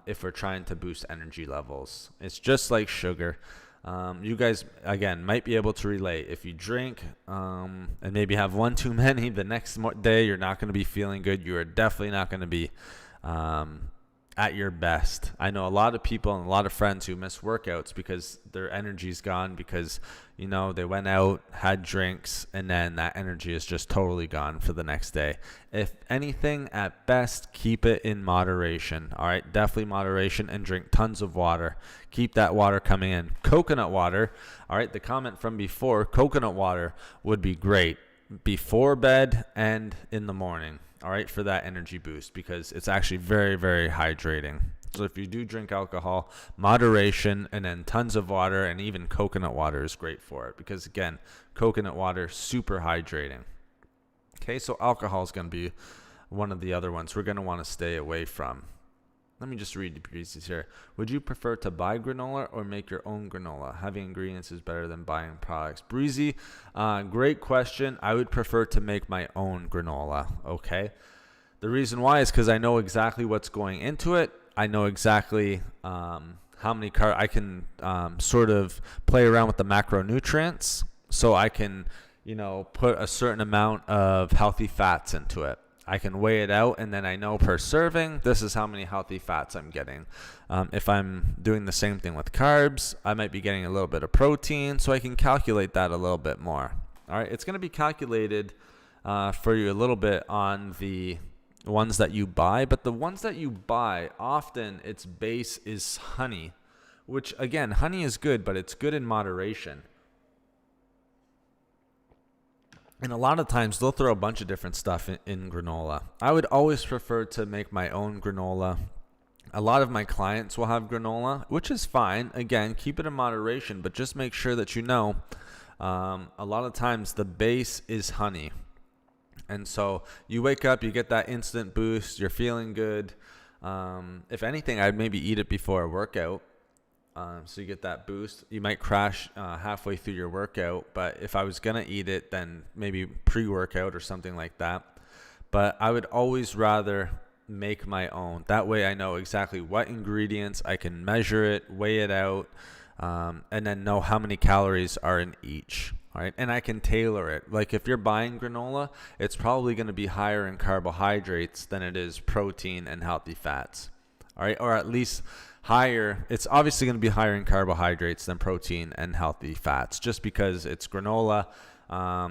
if we're trying to boost energy levels. It's just like sugar. You guys, again, might be able to relate. If you drink and maybe have one too many, the next day you're not going to be feeling good. You are definitely not going to be at your best. I know a lot of people and a lot of friends who miss workouts because their energy's gone because, you know, they went out, had drinks, and then that energy is just totally gone for the next day. If anything, at best, keep it in moderation. All right, definitely moderation, and drink tons of water. Keep that water coming in. Coconut water, all right, the comment from before, coconut water would be great before bed and in the morning. All right, for that energy boost, because it's actually very, very hydrating. So if you do drink alcohol, moderation, and then tons of water, and even coconut water is great for it, because again, coconut water, super hydrating. Okay, so alcohol is going to be one of the other ones we're going to want to stay away from. Let me just read the pieces here. Would you prefer to buy granola or make your own granola? Having ingredients is better than buying products. Breezy, great question. I would prefer to make my own granola, okay? The reason why is because I know exactly what's going into it. I know exactly how many carbs. I can sort of play around with the macronutrients, so I can, you know, put a certain amount of healthy fats into it. I can weigh it out, and then I know per serving, this is how many healthy fats I'm getting. If I'm doing the same thing with carbs, I might be getting a little bit of protein, so I can calculate that a little bit more. All right, it's going to be calculated for you a little bit on the ones that you buy, but the ones that you buy, often its base is honey, which, again, honey is good, but it's good in moderation. And a lot of times they'll throw a bunch of different stuff in granola. I would always prefer to make my own granola. A lot of my clients will have granola, which is fine. Again, keep it in moderation, but just make sure that you know a lot of times the base is honey. And so you wake up, you get that instant boost, you're feeling good. If anything, I'd maybe eat it before a workout. So you get that boost. You might crash halfway through your workout, but if I was going to eat it, then maybe pre-workout or something like that. But I would always rather make my own. That way I know exactly what ingredients, I can measure it, weigh it out, and then know how many calories are in each. All right, and I can tailor it. Like if you're buying granola, it's probably going to be higher in carbohydrates than it is protein and healthy fats. All right, or at least higher. It's obviously going to be higher in carbohydrates than protein and healthy fats, just because it's granola.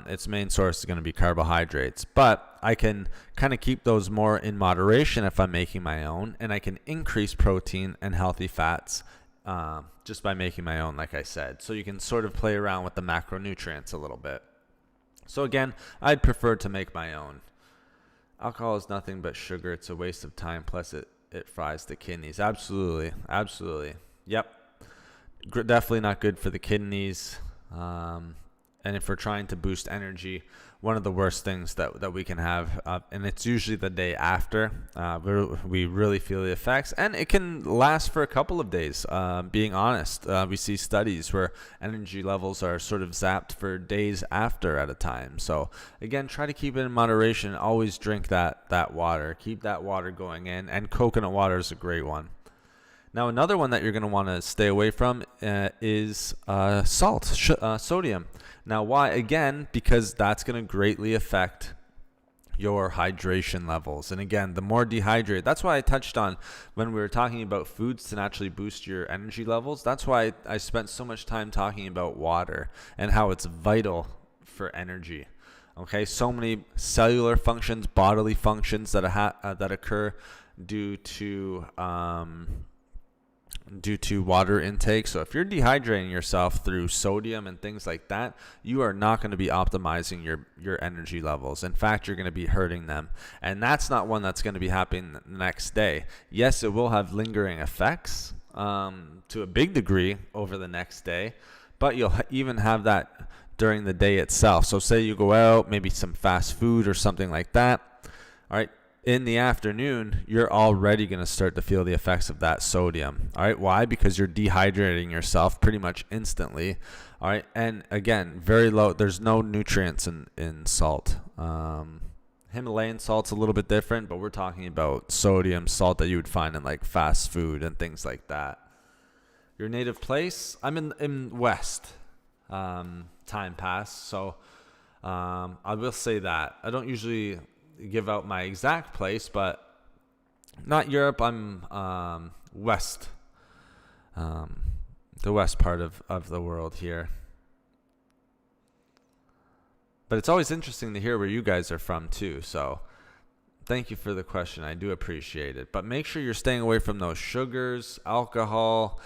Its main source is going to be carbohydrates, but I can kind of keep those more in moderation if I'm making my own, and I can increase protein and healthy fats just by making my own, like I said. So you can sort of play around with the macronutrients a little bit. So again, I'd prefer to make my own. Alcohol is nothing but sugar. It's a waste of time. Plus it fries the kidneys. Absolutely. Absolutely. Yep. Definitely not good for the kidneys. And if we're trying to boost energy, one of the worst things that we can have, and it's usually the day after, we really feel the effects, and it can last for a couple of days. Being honest, we see studies where energy levels are sort of zapped for days after at a time. So again, try to keep it in moderation. Always drink that water. Keep that water going in, and coconut water is a great one. Now, another one that you're going to want to stay away from is salt, sodium. Now, why? Again, because that's going to greatly affect your hydration levels. And again, the more dehydrated, that's why I touched on when we were talking about foods to naturally boost your energy levels. That's why I spent so much time talking about water and how it's vital for energy. Okay, so many cellular functions, bodily functions that occur due to water intake. So if you're dehydrating yourself through sodium and things like that, you are not going to be optimizing your energy levels. In fact, you're going to be hurting them. And that's not one that's going to be happening the next day. Yes, it will have lingering effects to a big degree over the next day, but you'll even have that during the day itself. So say you go out, maybe some fast food or something like that. All right. In the afternoon, you're already going to start to feel the effects of that sodium. All right. Why? Because you're dehydrating yourself pretty much instantly. All right. And again, very low. There's no nutrients in salt. Himalayan salt's a little bit different, but we're talking about sodium salt that you would find in like fast food and things like that. Your native place? I'm in West. Time pass. So I will say that. I don't usually give out my exact place, but not Europe. I'm west, the west part of the world here. But it's always interesting to hear where you guys are from too. So thank you for the question. I do appreciate it. But make sure you're staying away from those sugars, alcohol,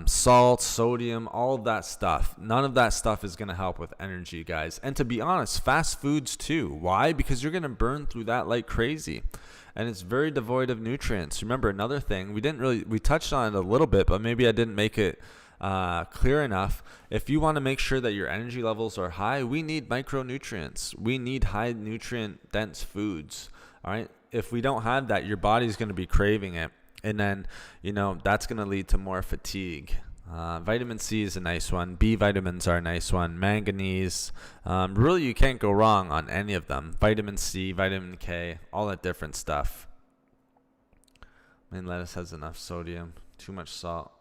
salt, sodium, all of that stuff. None of that stuff is going to help with energy, guys. And to be honest, fast foods too. Why? Because you're going to burn through that like crazy. And it's very devoid of nutrients. Remember, another thing, we touched on it a little bit, but maybe I didn't make it clear enough. If you want to make sure that your energy levels are high, we need micronutrients. We need high nutrient dense foods. All right. If we don't have that, your body's going to be craving it. And then, that's going to lead to more fatigue. Vitamin C is a nice one. B vitamins are a nice one. Manganese. Really, you can't go wrong on any of them. Vitamin C, vitamin K, all that different stuff. Lettuce has enough sodium. Too much salt.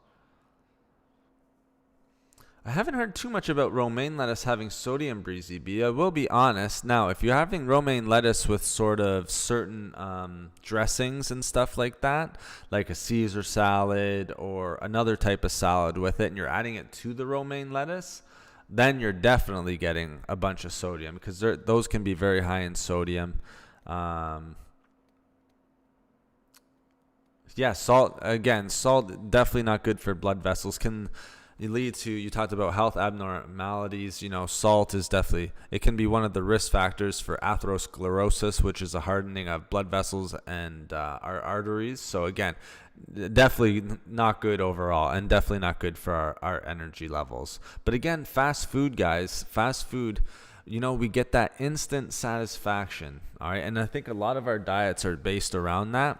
I haven't heard too much about romaine lettuce having sodium, Breezy B. I will be honest. Now, if you're having romaine lettuce with sort of certain dressings and stuff like that, like a Caesar salad or another type of salad with it, and you're adding it to the romaine lettuce, then you're definitely getting a bunch of sodium, because those can be very high in sodium. Salt, again, salt definitely not good for blood vessels. You talked about health abnormalities. Salt is it can be one of the risk factors for atherosclerosis, which is a hardening of blood vessels and our arteries. So again, definitely not good overall, and definitely not good for our energy levels. But again, fast food, guys, we get that instant satisfaction. All right. And I think a lot of our diets are based around that.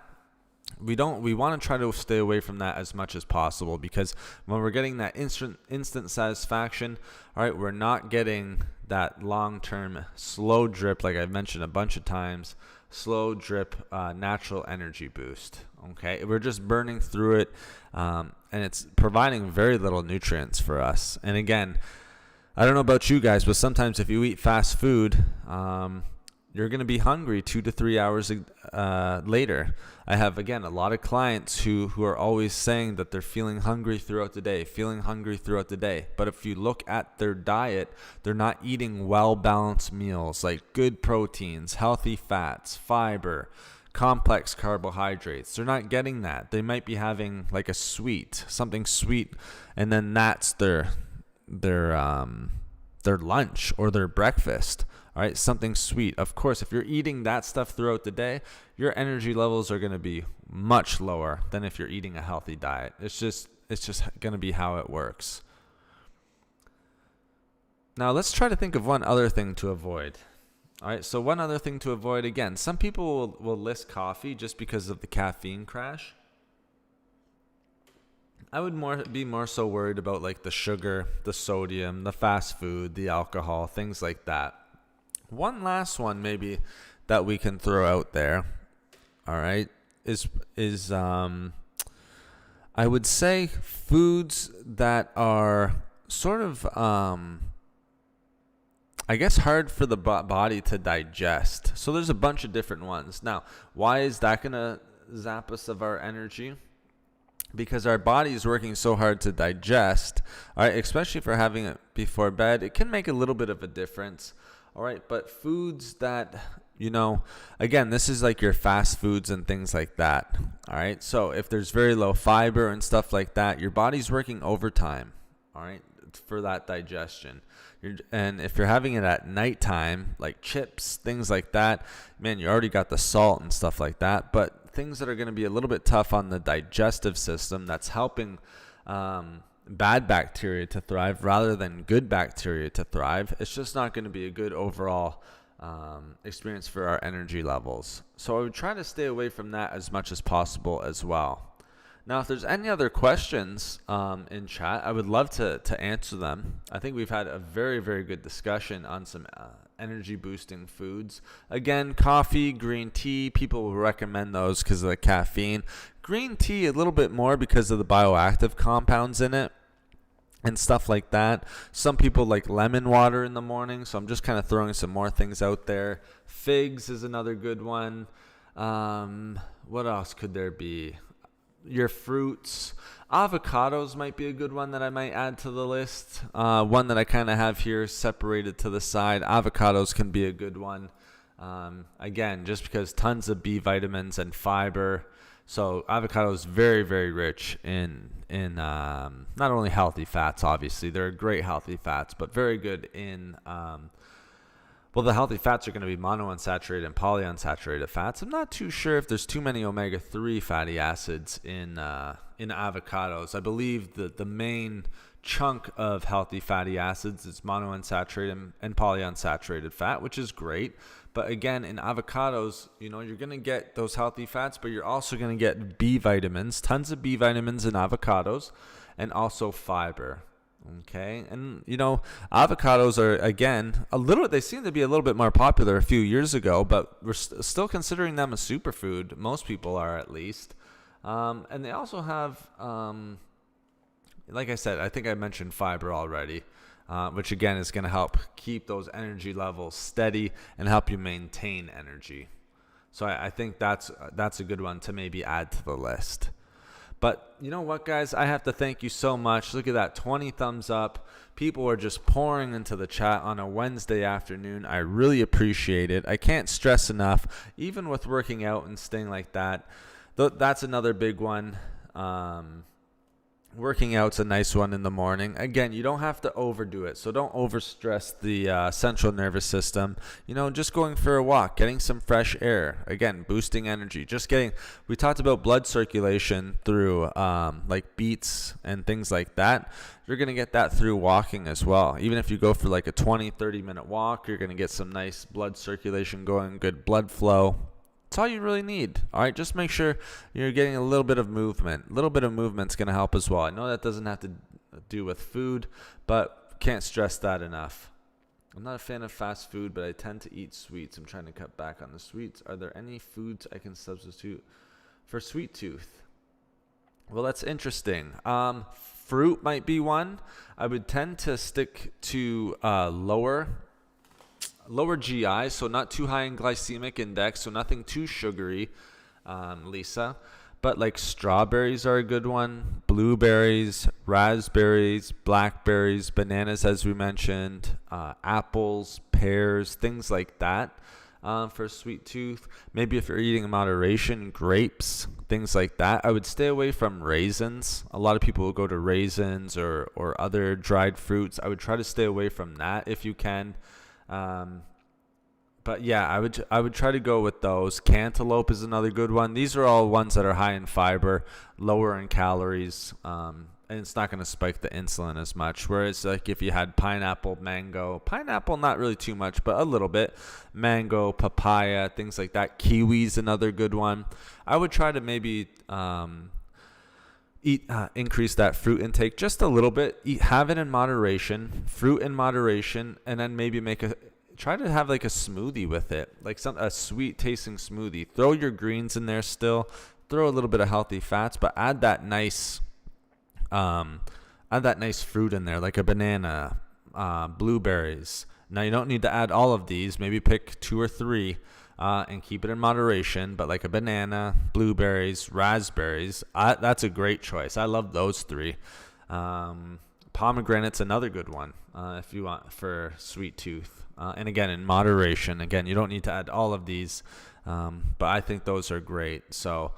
We want to try to stay away from that as much as possible, because when we're getting that instant satisfaction, all right, we're not getting that long-term slow drip, like I've mentioned a bunch of times, slow drip natural energy boost. Okay, we're just burning through it, and it's providing very little nutrients for us. And again, I don't know about you guys, but sometimes if you eat fast food, you're going to be hungry 2 to 3 hours later. I have, again, a lot of clients who are always saying that they're feeling hungry throughout the day. But if you look at their diet, they're not eating well-balanced meals like good proteins, healthy fats, fiber, complex carbohydrates. They're not getting that. They might be having like something sweet, and then that's their lunch or their breakfast. All right, something sweet. Of course, if you're eating that stuff throughout the day, your energy levels are going to be much lower than if you're eating a healthy diet. It's just going to be how it works. Now let's try to think of one other thing to avoid. All right, so one other thing to avoid, again, some people will list coffee just because of the caffeine crash. I would be more so worried about like the sugar, the sodium, the fast food, the alcohol, things like that. One last one maybe that we can throw out there, all right, is I would say foods that are sort of I guess hard for the body to digest. So there's a bunch of different ones. Now, why is that going to zap us of our energy? Because our body is working so hard to digest, all right, especially if we're having it before bed, it can make a little bit of a difference, all right? But foods that, again, this is like your fast foods and things like that, all right? So if there's very low fiber and stuff like that, your body's working overtime, all right, for that digestion. And if you're having it at nighttime, like chips, things like that, man, you already got the salt and stuff like that. But things that are going to be a little bit tough on the digestive system, that's helping bad bacteria to thrive rather than good bacteria to thrive, it's just not going to be a good overall experience for our energy levels. So I would try to stay away from that as much as possible as well. Now, if there's any other questions in chat, I would love to answer them. I think we've had a very, very good discussion on some energy boosting foods. Again, coffee, green tea, people will recommend those because of the caffeine. Green tea a little bit more because of the bioactive compounds in it and stuff like that. Some people like lemon water in the morning, so I'm just kind of throwing some more things out there. Figs is another good one. What else could there be? Your fruits. Avocados might be a good one that I might add to the list. One that I kind of have here separated to the side. Avocados can be a good one. Again, just because tons of B vitamins and fiber. So avocado is very, very rich in not only healthy fats, obviously. They're great healthy fats, but very good in the healthy fats are going to be monounsaturated and polyunsaturated fats. I'm not too sure if there's too many omega-3 fatty acids in avocados. I believe that the main chunk of healthy fatty acids is monounsaturated and polyunsaturated fat, which is great. But again, in avocados, you're going to get those healthy fats, but you're also going to get B vitamins, tons of B vitamins in avocados, and also fiber. Okay, and avocados are, again, they seem to be a little bit more popular a few years ago, but we're still considering them a superfood. Most people are, at least. And they also have, like I said, I think I mentioned fiber already, which again is going to help keep those energy levels steady and help you maintain energy. So I think that's a good one to maybe add to the list. But you know what, guys? I have to thank you so much. Look at that, 20 thumbs up. People are just pouring into the chat on a Wednesday afternoon. I really appreciate it. I can't stress enough, even with working out and staying like that. That's another big one. Working out's a nice one in the morning. Again, you don't have to overdo it, so don't overstress the central nervous system. Just going for a walk, getting some fresh air. Again, boosting energy. We talked about blood circulation through like beets and things like that. You're going to get that through walking as well. Even if you go for like a 20-30 minute walk, you're going to get some nice blood circulation going, good blood flow. That's all you really need. All right, just make sure you're getting a little bit of movement. A little bit of movement's going to help as well. I know that doesn't have to do with food, but can't stress that enough. I'm not a fan of fast food, but I tend to eat sweets. I'm trying to cut back on the sweets. Are there any foods I can substitute for sweet tooth? Well, that's interesting. Fruit might be one. I would tend to stick to lower GI, so not too high in glycemic index, so nothing too sugary, Lisa. But like strawberries are a good one, blueberries, raspberries, blackberries, bananas, as we mentioned, apples, pears, things like that for sweet tooth. Maybe if you're eating in moderation, grapes, things like that. I would stay away from raisins. A lot of people will go to raisins or other dried fruits. I would try to stay away from that if you can. But yeah, I would try to go with those. Cantaloupe is another good one. These are all ones that are high in fiber, lower in calories, and and it's not going to spike the insulin as much. Whereas like if you had pineapple, not really too much, but a little bit, mango, papaya, things like that. Kiwi's another good one. I would try to maybe increase that fruit intake just a little bit. Have it in moderation, fruit in moderation, and then maybe try to have like a smoothie with it, like a sweet tasting smoothie. Throw your greens in there still. Throw a little bit of healthy fats, but add that nice fruit in there, like a banana, blueberries. Now you don't need to add all of these. Maybe pick 2 or 3. And keep it in moderation, but like a banana, blueberries, raspberries, that's a great choice. I love those 3. Pomegranate's another good one if you want for sweet tooth. And again, in moderation. Again, you don't need to add all of these, but I think those are great. So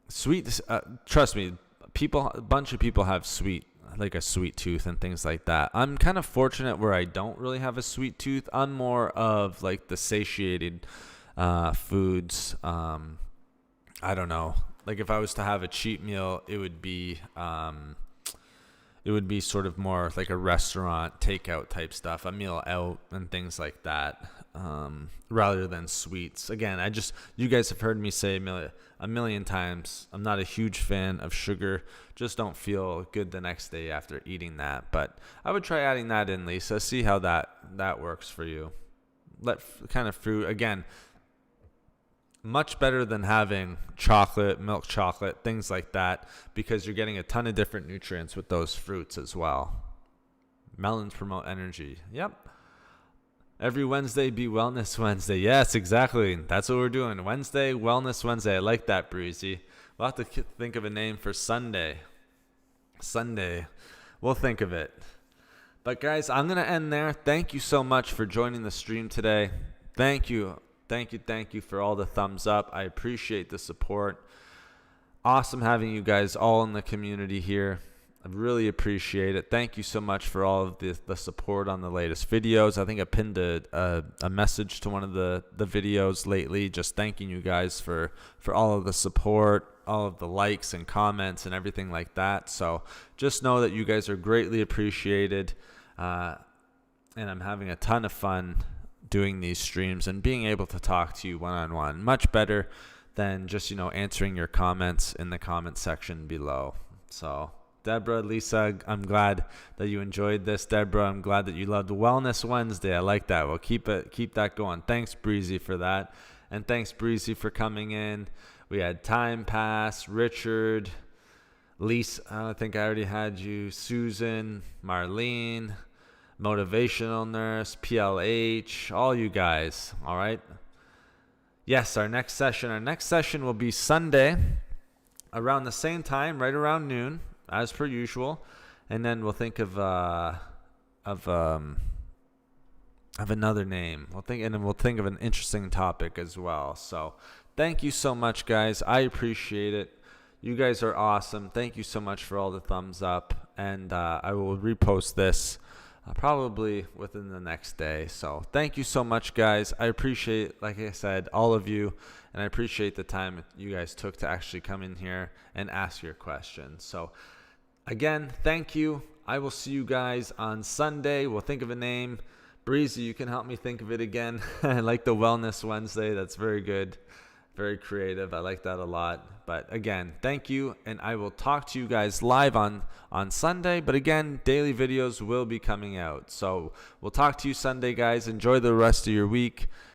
sweet, trust me, a bunch of people have a sweet tooth and things like that. I'm kind of fortunate where I don't really have a sweet tooth. I'm more of like the satiated foods. I don't know. Like if I was to have a cheat meal, it would be sort of more like a restaurant takeout type stuff, a meal out and things like that, rather than sweets. Again, you guys have heard me say a million times, I'm not a huge fan of sugar. Just don't feel good the next day after eating that. But I would try adding that in, Lisa. See how that works for you. Let kind of fruit, again, much better than having chocolate, milk chocolate, things like that, because you're getting a ton of different nutrients with those fruits as well. Melons promote energy. Yep. Every Wednesday be Wellness Wednesday. Yes, exactly. That's what we're doing. Wednesday, Wellness Wednesday. I like that, Breezy. We'll have to think of a name for Sunday. We'll think of it. But guys, I'm going to end there. Thank you so much for joining the stream today. Thank you for all the thumbs up. I appreciate the support. Awesome having you guys all in the community here. I really appreciate it. Thank you so much for all of the support on the latest videos. I think I pinned a message to one of the videos lately, just thanking you guys for all of the support, all of the likes and comments and everything like that. So just know that you guys are greatly appreciated, and I'm having a ton of fun doing these streams and being able to talk to you one-on-one. Much better than just, answering your comments in the comment section below. So Deborah, Lisa, I'm glad that you enjoyed this. Deborah, I'm glad that you loved Wellness Wednesday. I like that. We'll keep that going. Thanks, Breezy, for that. And thanks, Breezy, for coming in. We had Time Pass, Richard, Lisa, I think I already had you, Susan, Marlene, Motivational Nurse, PLH, all you guys. All right. Yes, our next session will be Sunday around the same time, right around noon, as per usual, and then we'll think of another name. We'll think of an interesting topic as well. So thank you so much, guys. I appreciate it. You guys are awesome. Thank you so much for all the thumbs up, and I will repost this probably within the next day. So thank you so much, guys. I appreciate, like I said, all of you, and I appreciate the time you guys took to actually come in here and ask your questions. So again, thank you. I will see you guys on Sunday. We'll think of a name. Breezy, you can help me think of it again. I like the Wellness Wednesday. That's very good. Very creative. I like that a lot. But again, thank you. And I will talk to you guys live on Sunday. But again, daily videos will be coming out. So we'll talk to you Sunday, guys. Enjoy the rest of your week.